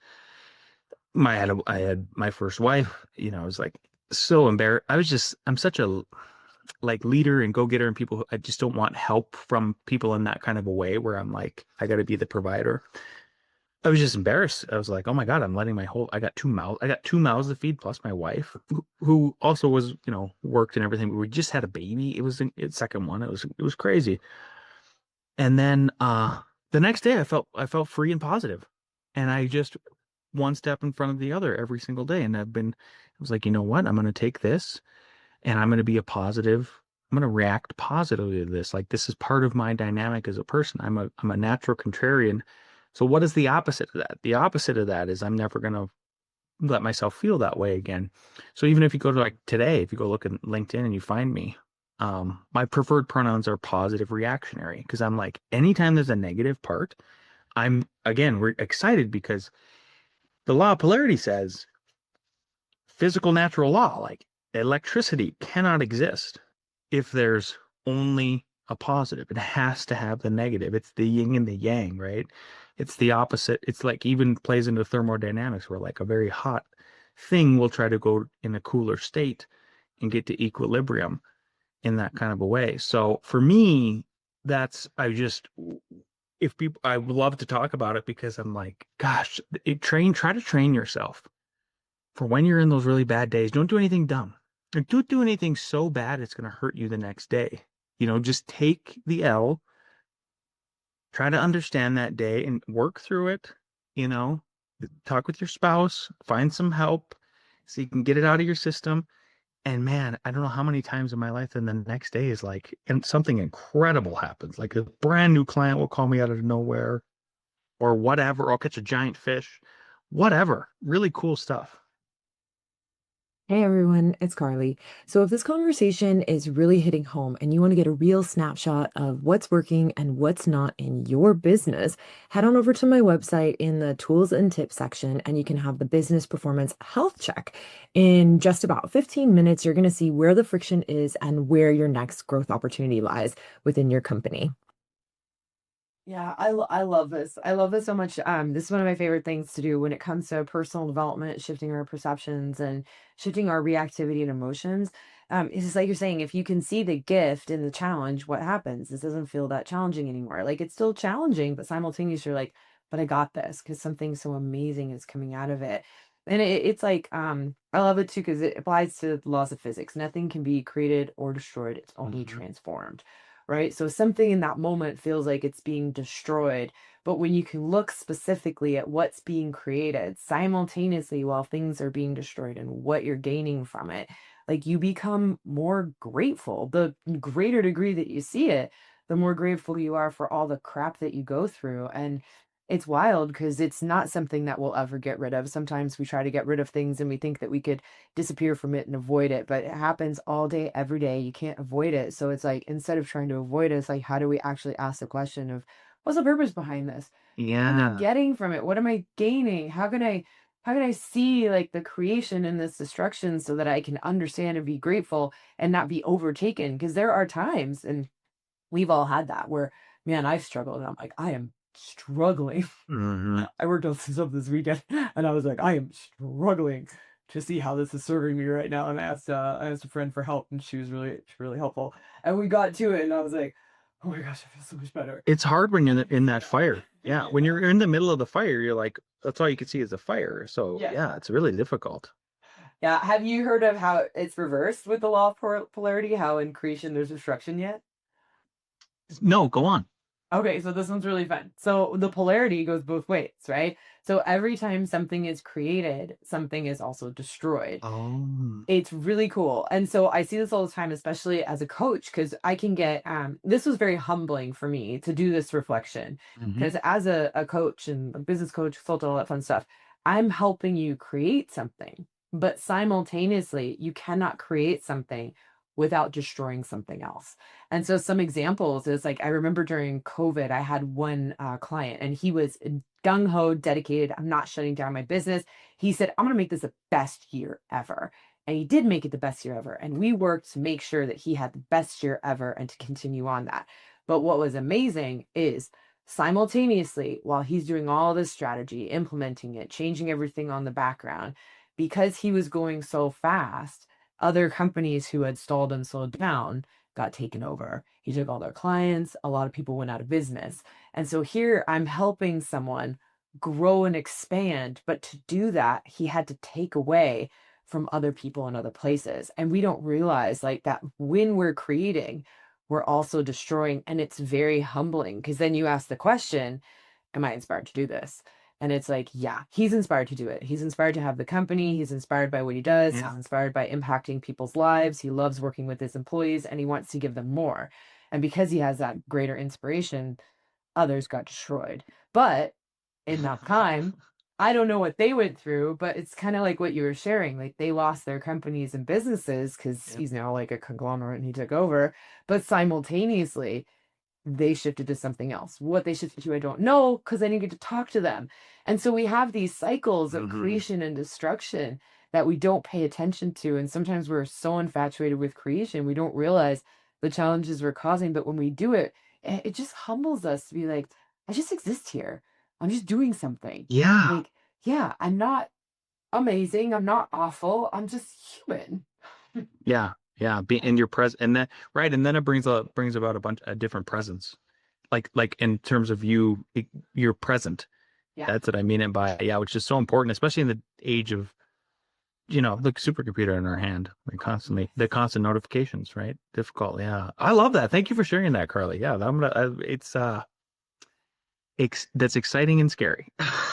I had my first wife, I was like so embarrassed. I'm such a like leader and go-getter, and people, I just don't want help from people in that kind of a way where I'm like, I got to be the provider. I was just embarrassed. I was like, oh my God, I got two mouths to feed, plus my wife, who also was, worked and everything. But we just had a baby. It was its second one. It was crazy. And then the next day I felt free and positive. And I just one step in front of the other every single day. And I was like, you know what? I'm going to take this, and I'm going to be I'm going to react positively to this. Like, this is part of my dynamic as a person. I'm a natural contrarian. So what is the opposite of that? The opposite of that is I'm never going to let myself feel that way again. So even if you go to like today, if you go look at LinkedIn and you find me, my preferred pronouns are positive reactionary because I'm like, anytime there's a negative part, I'm again, we're excited because the law of polarity says physical natural law, like electricity cannot exist if there's only a positive. It has to have the negative. It's the yin and the yang, right? It's the opposite. It's like even plays into thermodynamics where like a very hot thing will try to go in a cooler state and get to equilibrium in that kind of a way. So for me, that's I just if people I would love to talk about it because I'm like, gosh, try to train yourself for when you're in those really bad days. Don't do anything dumb. Like, don't do anything so bad it's going to hurt you the next day. Just take the L, try to understand that day and work through it. You know, talk with your spouse, find some help so you can get it out of your system. And man, I don't know how many times in my life, and the next day is like, and something incredible happens. Like a brand new client will call me out of nowhere or whatever, or I'll catch a giant fish, whatever. Really cool stuff. Hey everyone, it's Carly. So, if this conversation is really hitting home and you want to get a real snapshot of what's working and what's not in your business, head on over to my website in the tools and tips section and you can have the business performance health check. In just about 15 minutes, you're going to see where the friction is and where your next growth opportunity lies within your company. Yeah, I love this. I love this so much. This is one of my favorite things to do when it comes to personal development, shifting our perceptions and shifting our reactivity and emotions. It's just like you're saying, if you can see the gift in the challenge, what happens? This doesn't feel that challenging anymore. Like it's still challenging, but simultaneously you're like, but I got this because something so amazing is coming out of it. And it's like, I love it too because it applies to the laws of physics. Nothing can be created or destroyed. It's only Mhm. transformed, right? So something in that moment feels like it's being destroyed. But when you can look specifically at what's being created simultaneously while things are being destroyed and what you're gaining from it, like you become more grateful. The greater degree that you see it, the more grateful you are for all the crap that you go through. And it's wild because it's not something that we'll ever get rid of. Sometimes we try to get rid of things and we think that we could disappear from it and avoid it, but it happens all day, every day. You can't avoid it. So it's like instead of trying to avoid it, it's like how do we actually ask the question of what's the purpose behind this? What am I Yeah. getting from it? What am I gaining? How can I see like the creation in this destruction so that I can understand and be grateful and not be overtaken? Because there are times, and we've all had that where, man, I've struggled and I'm like, I am struggling. Hmm. I worked on some stuff this weekend and I was like, I am struggling to see how this is serving me right now. And I asked a friend for help and she was really helpful. And we got to it and I was like, oh my gosh, I feel so much better. It's hard when you're in that fire. Yeah. When you're in the middle of the fire, you're like, that's all you can see is the fire. So Yeah. yeah, it's really difficult. Yeah. Have you heard of how it's reversed with the law of polarity? How in creation there's destruction yet? No, go on. Okay, so this one's really fun. So the polarity goes both ways, right? So every time something is created, something is also destroyed. Oh. It's really cool. And so I see this all the time, especially as a coach, because I can get this was very humbling for me to do this reflection. Hmm. Because as a coach and a business coach, consultant, all that fun stuff, I'm helping you create something. But simultaneously, you cannot create something without destroying something else. And so some examples is like I remember during COVID, I had one client and he was gung ho, dedicated. I'm not shutting down my business. He said, I'm going to make this the best year ever. And he did make it the best year ever. And we worked to make sure that he had the best year ever and to continue on that. But what was amazing is simultaneously, while he's doing all this strategy, implementing it, changing everything on the background, because he was going so fast, other companies who had stalled and slowed down got taken over. He took all their clients. A lot of people went out of business. And so here I'm helping someone grow and expand. But to do that, he had to take away from other people in other places. And we don't realize like that when we're creating, we're also destroying. And it's very humbling because then you ask the question, am I inspired to do this? And it's like, yeah, he's inspired to do it. He's inspired to have the company. He's inspired by what he does. He's Yeah. inspired by impacting people's lives. He loves working with his employees and he wants to give them more. And because he has that greater inspiration, others got destroyed. But in that time, I don't know what they went through, but it's kind of like what you were sharing. Like they lost their companies and businesses because Yeah. he's now like a conglomerate and he took over. But simultaneously, they shifted to something else. What they shifted to, I don't know because I didn't get to talk to them. And so we have these cycles of Hmm. creation and destruction that we don't pay attention to. And sometimes we're so infatuated with creation, we don't realize the challenges we're causing. But when we do it, it just humbles us to be like, I just exist here. I'm just doing something. Yeah. Like, yeah, I'm not amazing. I'm not awful. I'm just human. Yeah. Yeah. Be in your present, and then right, and then it brings about a different presence, like in terms of you're present. Yeah. That's what I mean it by, yeah, which is so important, especially in the age of, the supercomputer in our hand, like constantly, the constant notifications, right? Difficult. Yeah. I love that. Thank you for sharing that, Carly. Yeah. That's exciting and scary.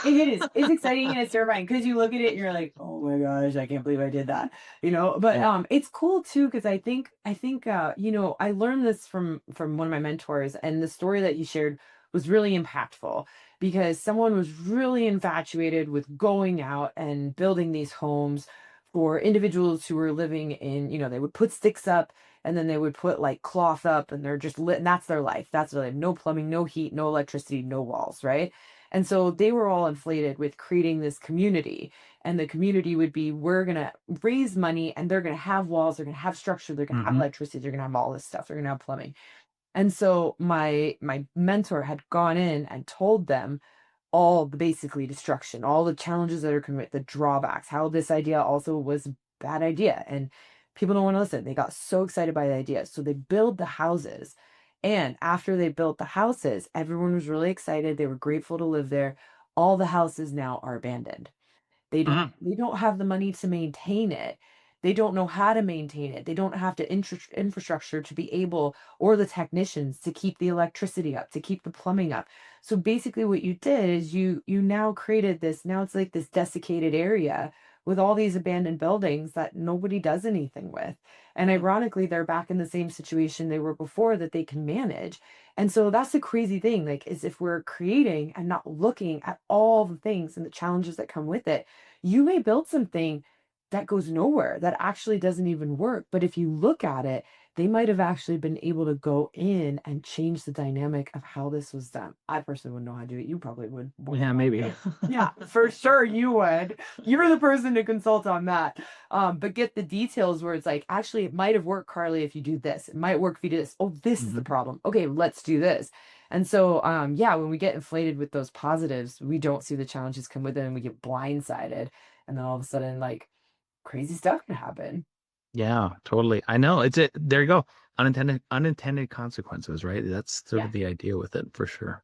It is. It's exciting and it's terrifying because you look at it and you're like, oh my gosh, I can't believe I did that. But Yeah. it's cool too because I think I learned this from one of my mentors, and the story that you shared was really impactful because someone was really infatuated with going out and building these homes for individuals who were living in, they would put sticks up and then they would put like cloth up and they're just lit, and that's their life. That's their life. No plumbing, no heat, no electricity, no walls, right? And so they were all inflated with creating this community. And the community would be, we're going to raise money and they're going to have walls, they're going to have structure, they're going to have Hmm. electricity, they're going to have all this stuff, they're going to have plumbing. And so my mentor had gone in and told them all the basically destruction, all the challenges that are coming, the drawbacks, how this idea also was a bad idea. And people don't want to listen. They got so excited by the idea. So they build the houses. And after they built the houses, everyone was really excited. They were grateful to live there. All the houses now are abandoned. Hmm. They don't have the money to maintain it. They don't know how to maintain it. They don't have the infrastructure to be able, or the technicians to keep the electricity up, to keep the plumbing up. So basically what you did is you now created this, now it's like this desiccated area with all these abandoned buildings that nobody does anything with. And ironically, they're back in the same situation they were before that they can manage. And so that's the crazy thing, like, is if we're creating and not looking at all the things and the challenges that come with it, you may build something that goes nowhere, that actually doesn't even work. But if you look at it, they might have actually been able to go in and change the dynamic of how this was done. I personally wouldn't know how to do it. You probably would more Yeah, than I maybe. do. Yeah, for sure you would. You're the person to consult on that. But get the details where it's like, actually, it might have worked, Carly, if you do this. It might work if you do this. Oh, this is the Hmm. problem. Okay, let's do this. And so, yeah, when we get inflated with those positives, we don't see the challenges come with it and we get blindsided. And then all of a sudden, like, crazy stuff can happen. Yeah, totally. I know. There you go. Unintended consequences, right? That's sort Yeah. of the idea with it for sure.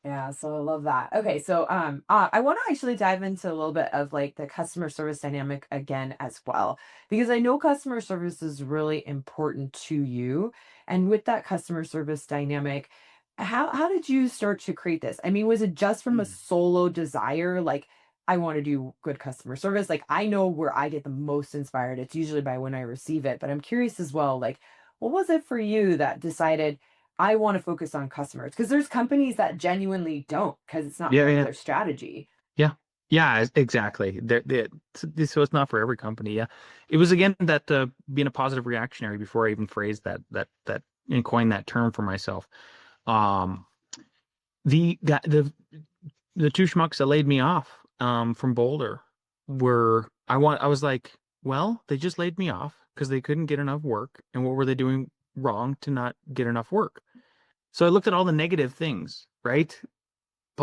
Yeah, so I love that. Okay, so I want to actually dive into a little bit of like the customer service dynamic again as well, because I know customer service is really important to you. And with that customer service dynamic, how did you start to create this? I mean, was it just from a Mm. solo desire, like I want to do good customer service? Like I know where I get the most inspired. It's usually by when I receive it, but I'm curious as well, like what was it for you that decided I want to focus on customers? Because there's companies that genuinely don't because it's not Yeah, part of yeah, their strategy. yeah, yeah. Exactly. So it's not for every company. Yeah, it was again that being a positive reactionary before I even phrased that and coined that term for myself. Um, the guy, the two schmucks that laid me off from Boulder I was like, well, they just laid me off because they couldn't get enough work, and what were they doing wrong to not get enough work? So I looked at all the negative things, right?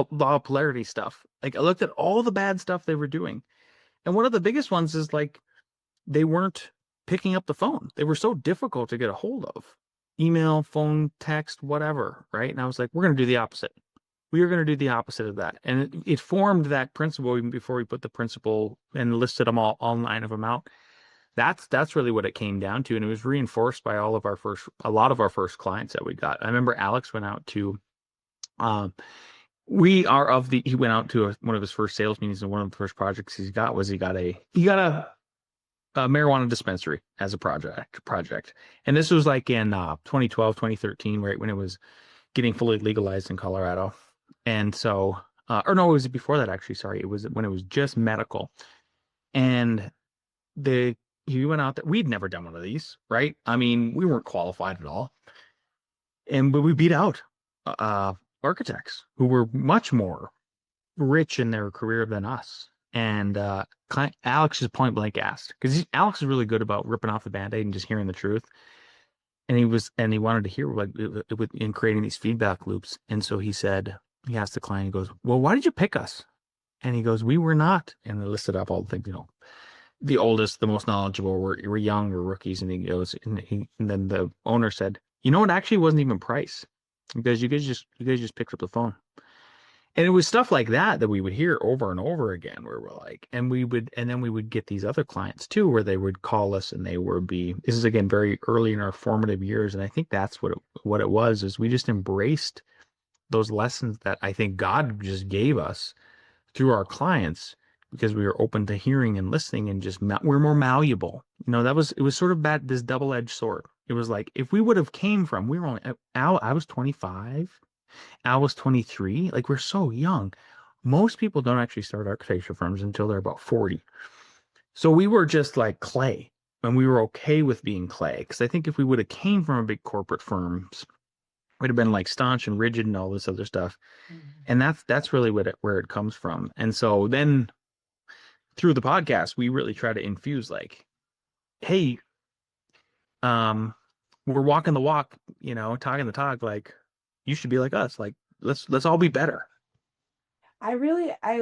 Law of polarity stuff. Like I looked at all the bad stuff they were doing. And one of the biggest ones is like they weren't picking up the phone. They were so difficult to get a hold of. Email, phone, text, whatever, right? And I was like, we're going to do the opposite. We are going to do the opposite of that. And it formed that principle even before we put the principle and listed them all 9 of them out. That's really what it came down to. And it was reinforced by a lot of our first clients that we got. I remember Alex went out to um, he went out to one of his first sales meetings, and one of the first projects he got a marijuana dispensary as a project. And this was like in 2012, 2013, right when it was getting fully legalized in Colorado. And so Or no, it was before that actually. Sorry, it was when it was just medical, and the he went out there. We'd never done one of these, right? I mean, we weren't qualified at all, but we beat out uh, architects who were much more rich in their career than us. And Alex just point blank asked because Alex is really good about ripping off the band-aid and just hearing the truth. And he wanted to hear like in creating these feedback loops. And so he asked the client, he goes, "Well, why did you pick us?" And he goes, "We were not." And they listed up all the things, the oldest, the most knowledgeable, we're young, we're rookies. And he goes, and then the owner said, "It actually wasn't even price because you guys just picked up the phone." And it was stuff like that we would hear over and over again, where we're like, and then we would get these other clients too, where they would call us and this is again very early in our formative years. And I think that's what it was, is we just embraced those lessons that I think God just gave us through our clients because we were open to hearing and listening and we're more malleable. It was sort of this double-edged sword. It was like, if we would have we were only, I was 25. Al was 23. Like, we're so young. Most people don't actually start architecture firms until they're about 40. So we were just like clay, and we were okay with being clay. Because I think if we would have came from a big corporate firms, we'd have been like staunch and rigid and all this other stuff. Mm-hmm. And that's really where it comes from. And so then through the podcast, we really try to infuse like, hey, we're walking the walk, talking the talk, like, you should be like us. Like, let's all be better. I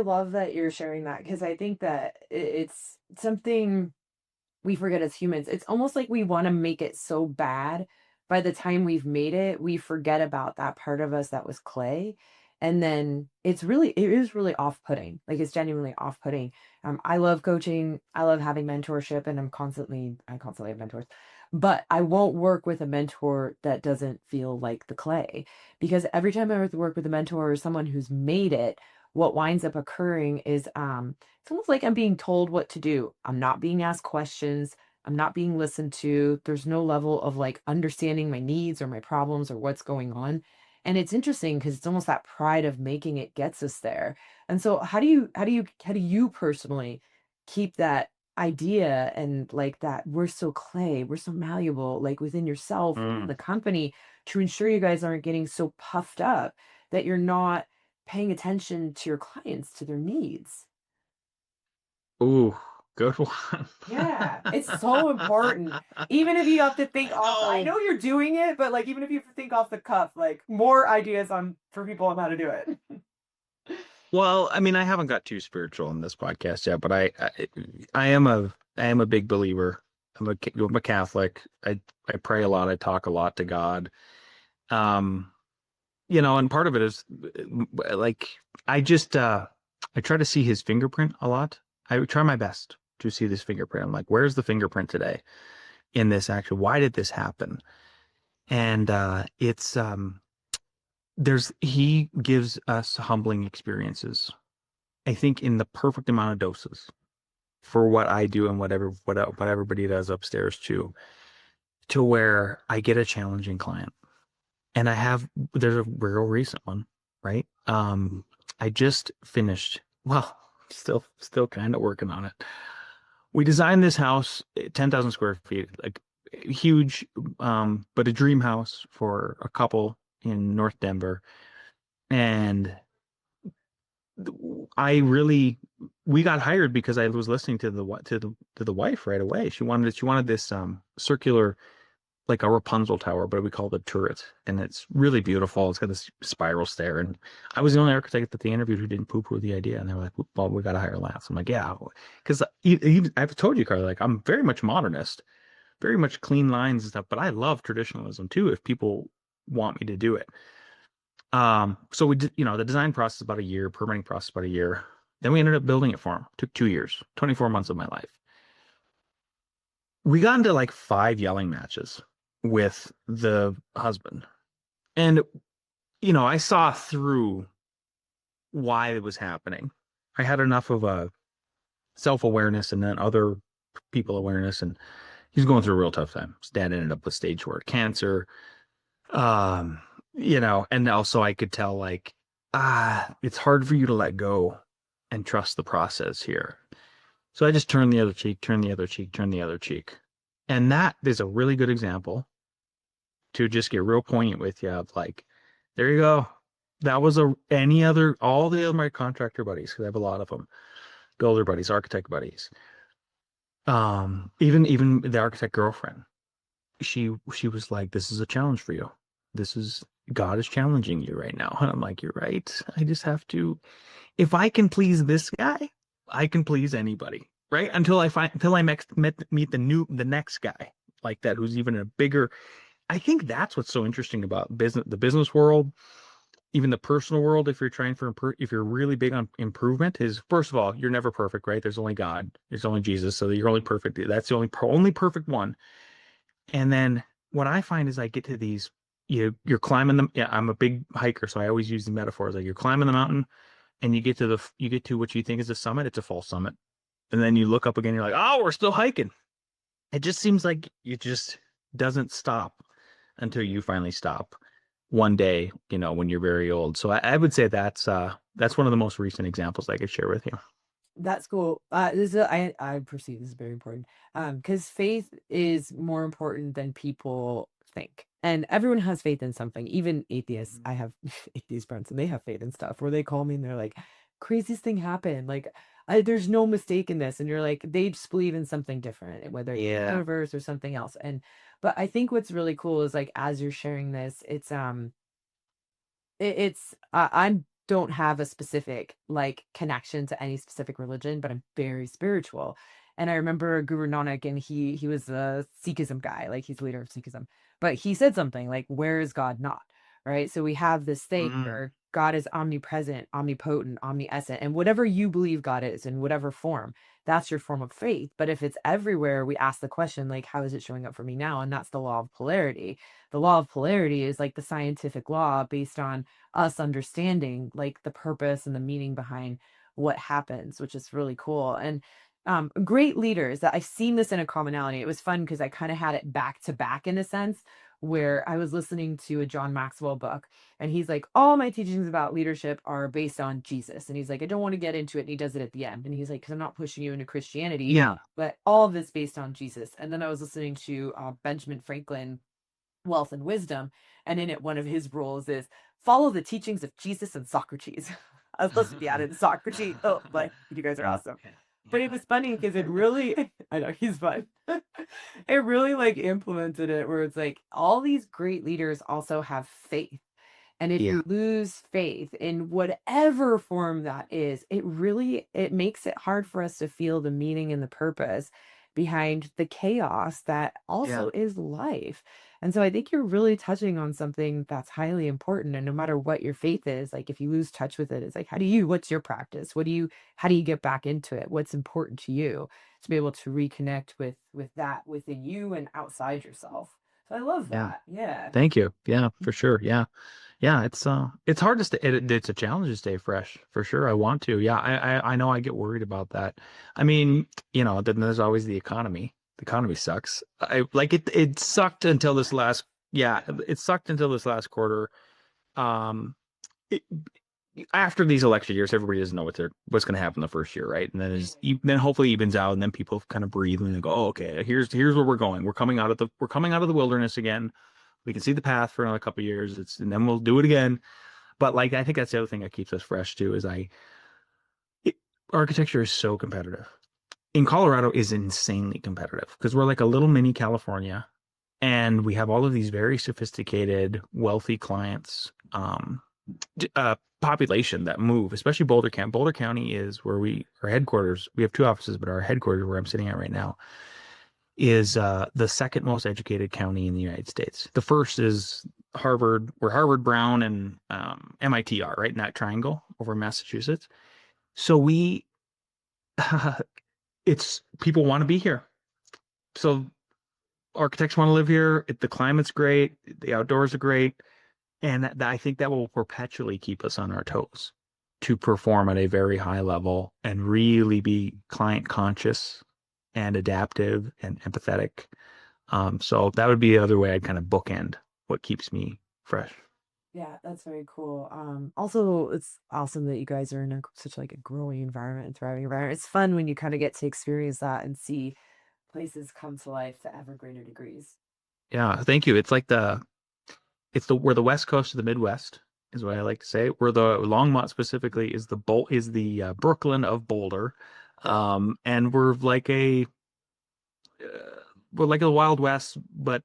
love that you're sharing that, because I think that it's something we forget as humans. It's almost like we want to make it so bad. By the time we've made it, we forget about that part of us that was clay. And then it is really off-putting. Like, it's genuinely off-putting. I love coaching. I love having mentorship, and I constantly have mentors. But I won't work with a mentor that doesn't feel like the clay, because every time I work with a mentor or someone who's made it, what winds up occurring is it's almost like I'm being told what to do. I'm not being asked questions. I'm not being listened to. There's no level of like understanding my needs or my problems or what's going on. And it's interesting because it's almost that pride of making it gets us there. And so how do you personally keep that idea, and like that we're so clay, we're so malleable, like within yourself, the company, to ensure you guys aren't getting so puffed up that you're not paying attention to your clients, to their needs? Ooh, good one. Yeah, it's so important. Even if you have to think off, I know you're doing it, but like, even if you have to think off the cuff, like, more ideas for people on how to do it. Well, I mean, I haven't got too spiritual in this podcast yet, but I am a big believer. I'm a Catholic. I pray a lot. I talk a lot to God. And part of it is like, I try to see his fingerprint a lot. I try my best to see this fingerprint. I'm like, where's the fingerprint today in this action? Why did this happen? And he gives us humbling experiences, I think, in the perfect amount of doses for what I do and what everybody does upstairs too, to where I get a challenging client. And there's a real recent one, right? I just finished, well, still kind of working on it. We designed this house, 10,000 square feet, like huge, but a dream house for a couple in North Denver. And we got hired because I was listening to the wife right away. She wanted this circular, like a Rapunzel tower, but we call it a turret, and it's really beautiful. It's got this spiral stair, and I was the only architect that they interviewed who didn't poo-poo the idea, and they were like, "Well, we got to hire Lance." I'm like, "Yeah," because I've told you, Carly, like, I'm very much modernist, very much clean lines and stuff, but I love traditionalism too if people want me to do it. So we did, the design process about a year, permitting process about a year. Then we ended up building it for him. Took 2 years, 24 months of my life. We got into like 5 yelling matches with the husband. And, I saw through why it was happening. I had enough of a self-awareness and then other people awareness. And he's going through a real tough time. His dad ended up with stage 4 cancer. And also I could tell, like, it's hard for you to let go and trust the process here. So I just turn the other cheek, turn the other cheek, turn the other cheek. And that is a really good example to just get real poignant with you of like, there you go. That was all the other my contractor buddies, because I have a lot of them, builder buddies, architect buddies. Even the architect girlfriend, she was like, this is a challenge for you. This is God is challenging you right now. And I'm like, you're right. I just have to, if I can please this guy, I can please anybody, right? Until I meet the next guy like that, who's even a bigger. I think that's what's so interesting about the business world, even the personal world. If you're trying if you're really big on improvement, is first of all, you're never perfect, right? There's only God, there's only Jesus, so you're only perfect. That's the only perfect one. And then what I find is I get to these, you're climbing them. Yeah, I'm a big hiker, so I always use the metaphors like you're climbing the mountain, and you get to what you think is a summit. It's a false summit, and then you look up again. You're like, oh, we're still hiking. It just seems like it just doesn't stop until you finally stop one day, when you're very old. So I would say that's one of the most recent examples I could share with you. That's cool. I perceive this is very important. Because faith is more important than people think. And everyone has faith in something, even atheists. I have atheist friends and they have faith in stuff where they call me and they're like, craziest thing happened. Like, there's no mistake in this. And you're like, they just believe in something different, whether it's the Yeah. universe or something else. But I think what's really cool is like, as you're sharing this, it's I don't have a specific like connection to any specific religion, but I'm very spiritual. And I remember Guru Nanak, and he was a Sikhism guy, like he's the leader of Sikhism. But he said something like, "Where is God not?" Right? So we have this thing Mm. where God is omnipresent, omnipotent, omniscient, and whatever you believe God is in whatever form, that's your form of faith. But if it's everywhere, we ask the question like, how is it showing up for me now? And that's the law of polarity. The law of polarity is like the scientific law based on us understanding like the purpose and the meaning behind what happens, which is really cool. And great leaders that I've seen this in a commonality. It was fun because I kind of had it back to back in a sense where I was listening to a John Maxwell book, and he's like, all my teachings about leadership are based on Jesus. And he's like, I don't want to get into it. And he does it at the end. And he's like, because I'm not pushing you into Christianity, Yeah. but all of this based on Jesus. And then I was listening to Benjamin Franklin, Wealth and Wisdom, and in it one of his rules is follow the teachings of Jesus and Socrates. I was supposed to be added Socrates. Oh, like you guys are awesome. But it was funny because it really, I know he's fun. It really like implemented it where it's like all these great leaders also have faith. And if Yeah. you lose faith in whatever form that is, it makes it hard for us to feel the meaning and the purpose behind the chaos that also is life. And so I think you're really touching on something that's highly important. And no matter what your faith is, like if you lose touch with it, it's like, what's your practice? How do you get back into it? What's important to you to be able to reconnect with that within you and outside yourself? So I love Yeah. that. Yeah. Thank you. Yeah, for sure. Yeah. Yeah, it's hard to stay. It's a challenge to stay fresh for sure. I want to. Yeah, I know I get worried about that. I mean, then there's always the economy. The economy sucks. I like it. It sucked until this last. Yeah, it sucked until this last quarter. Um, it, After these election years, everybody doesn't know what's going to happen the first year, right? And then hopefully evens out, and then people kind of breathe and they go, oh, okay, here's where we're going. We're coming out of the wilderness again. We can see the path for another couple of years. And then we'll do it again. But like, I think that's the other thing that keeps us fresh too, is architecture is so competitive. In Colorado is insanely competitive because we're like a little mini California, and we have all of these very sophisticated, wealthy clients, population that move, especially Boulder County. Boulder County is where our headquarters. We have two offices, but our headquarters, where I'm sitting at right now, is the second most educated county in the United States. The first is Harvard, where Harvard, Brown, and MIT are, right in that triangle over in Massachusetts. So it's people want to be here. So architects want to live here. The climate's great. The outdoors are great. And I think that will perpetually keep us on our toes to perform at a very high level and really be client conscious and adaptive and empathetic. So that would be the other way I'd kind of bookend what keeps me fresh. Yeah, that's very cool. Also, it's awesome that you guys are in such like a growing environment and thriving environment. It's fun when you kind of get to experience that and see places come to life to ever greater degrees. Yeah, thank you. We're the West Coast of the Midwest, is what I like to say. We're the Longmont specifically is the Brooklyn of Boulder, Yeah. and we're like a Wild West, but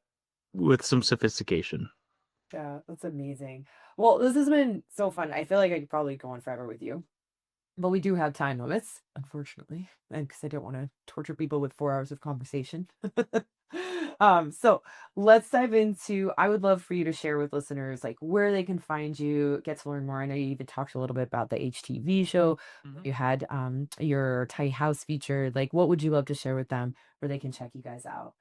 with some sophistication. Yeah, that's amazing. Well, this has been so fun. I feel like I could probably go on forever with you. But we do have time limits, unfortunately, and because I don't want to torture people with 4 hours of conversation. So let's dive into. I would love for you to share with listeners like where they can find you, get to learn more. I know you even talked a little bit about the HTV show. Mhm. You had your tiny house featured. Like, what would you love to share with them where they can check you guys out?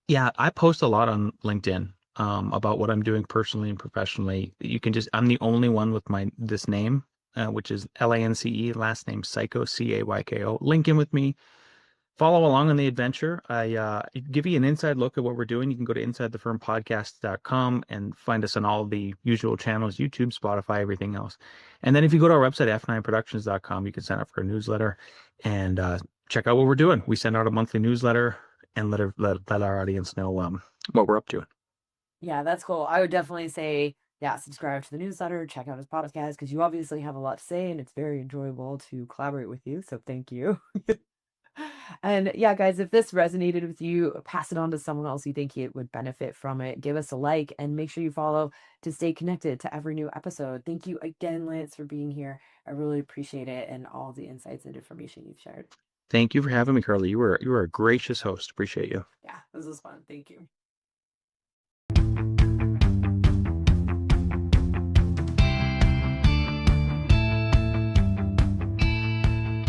Yeah, I post a lot on LinkedIn about what I'm doing personally and professionally. I'm the only one with this name, which is Lance, last name Cayko, Cayko. Link in with me. Follow along on the adventure. I give you an inside look at what we're doing. You can go to insidethefirmpodcast.com and find us on all the usual channels, YouTube, Spotify, everything else. And then if you go to our website, f9productions.com, you can sign up for a newsletter and check out what we're doing. We send out a monthly newsletter and let our audience know what we're up to. Yeah, that's cool. I would definitely say, yeah, subscribe to the newsletter, check out his podcast because you obviously have a lot to say and it's very enjoyable to collaborate with you. So thank you. And yeah, guys, if this resonated with you, pass it on to someone else you think it would benefit from it. Give us a like and make sure you follow to stay connected to every new episode. Thank you again, Lance, for being here. I really appreciate it and all the insights and information you've shared. Thank you for having me, Carly. You were a gracious host. Appreciate you. Yeah, this was fun. Thank you.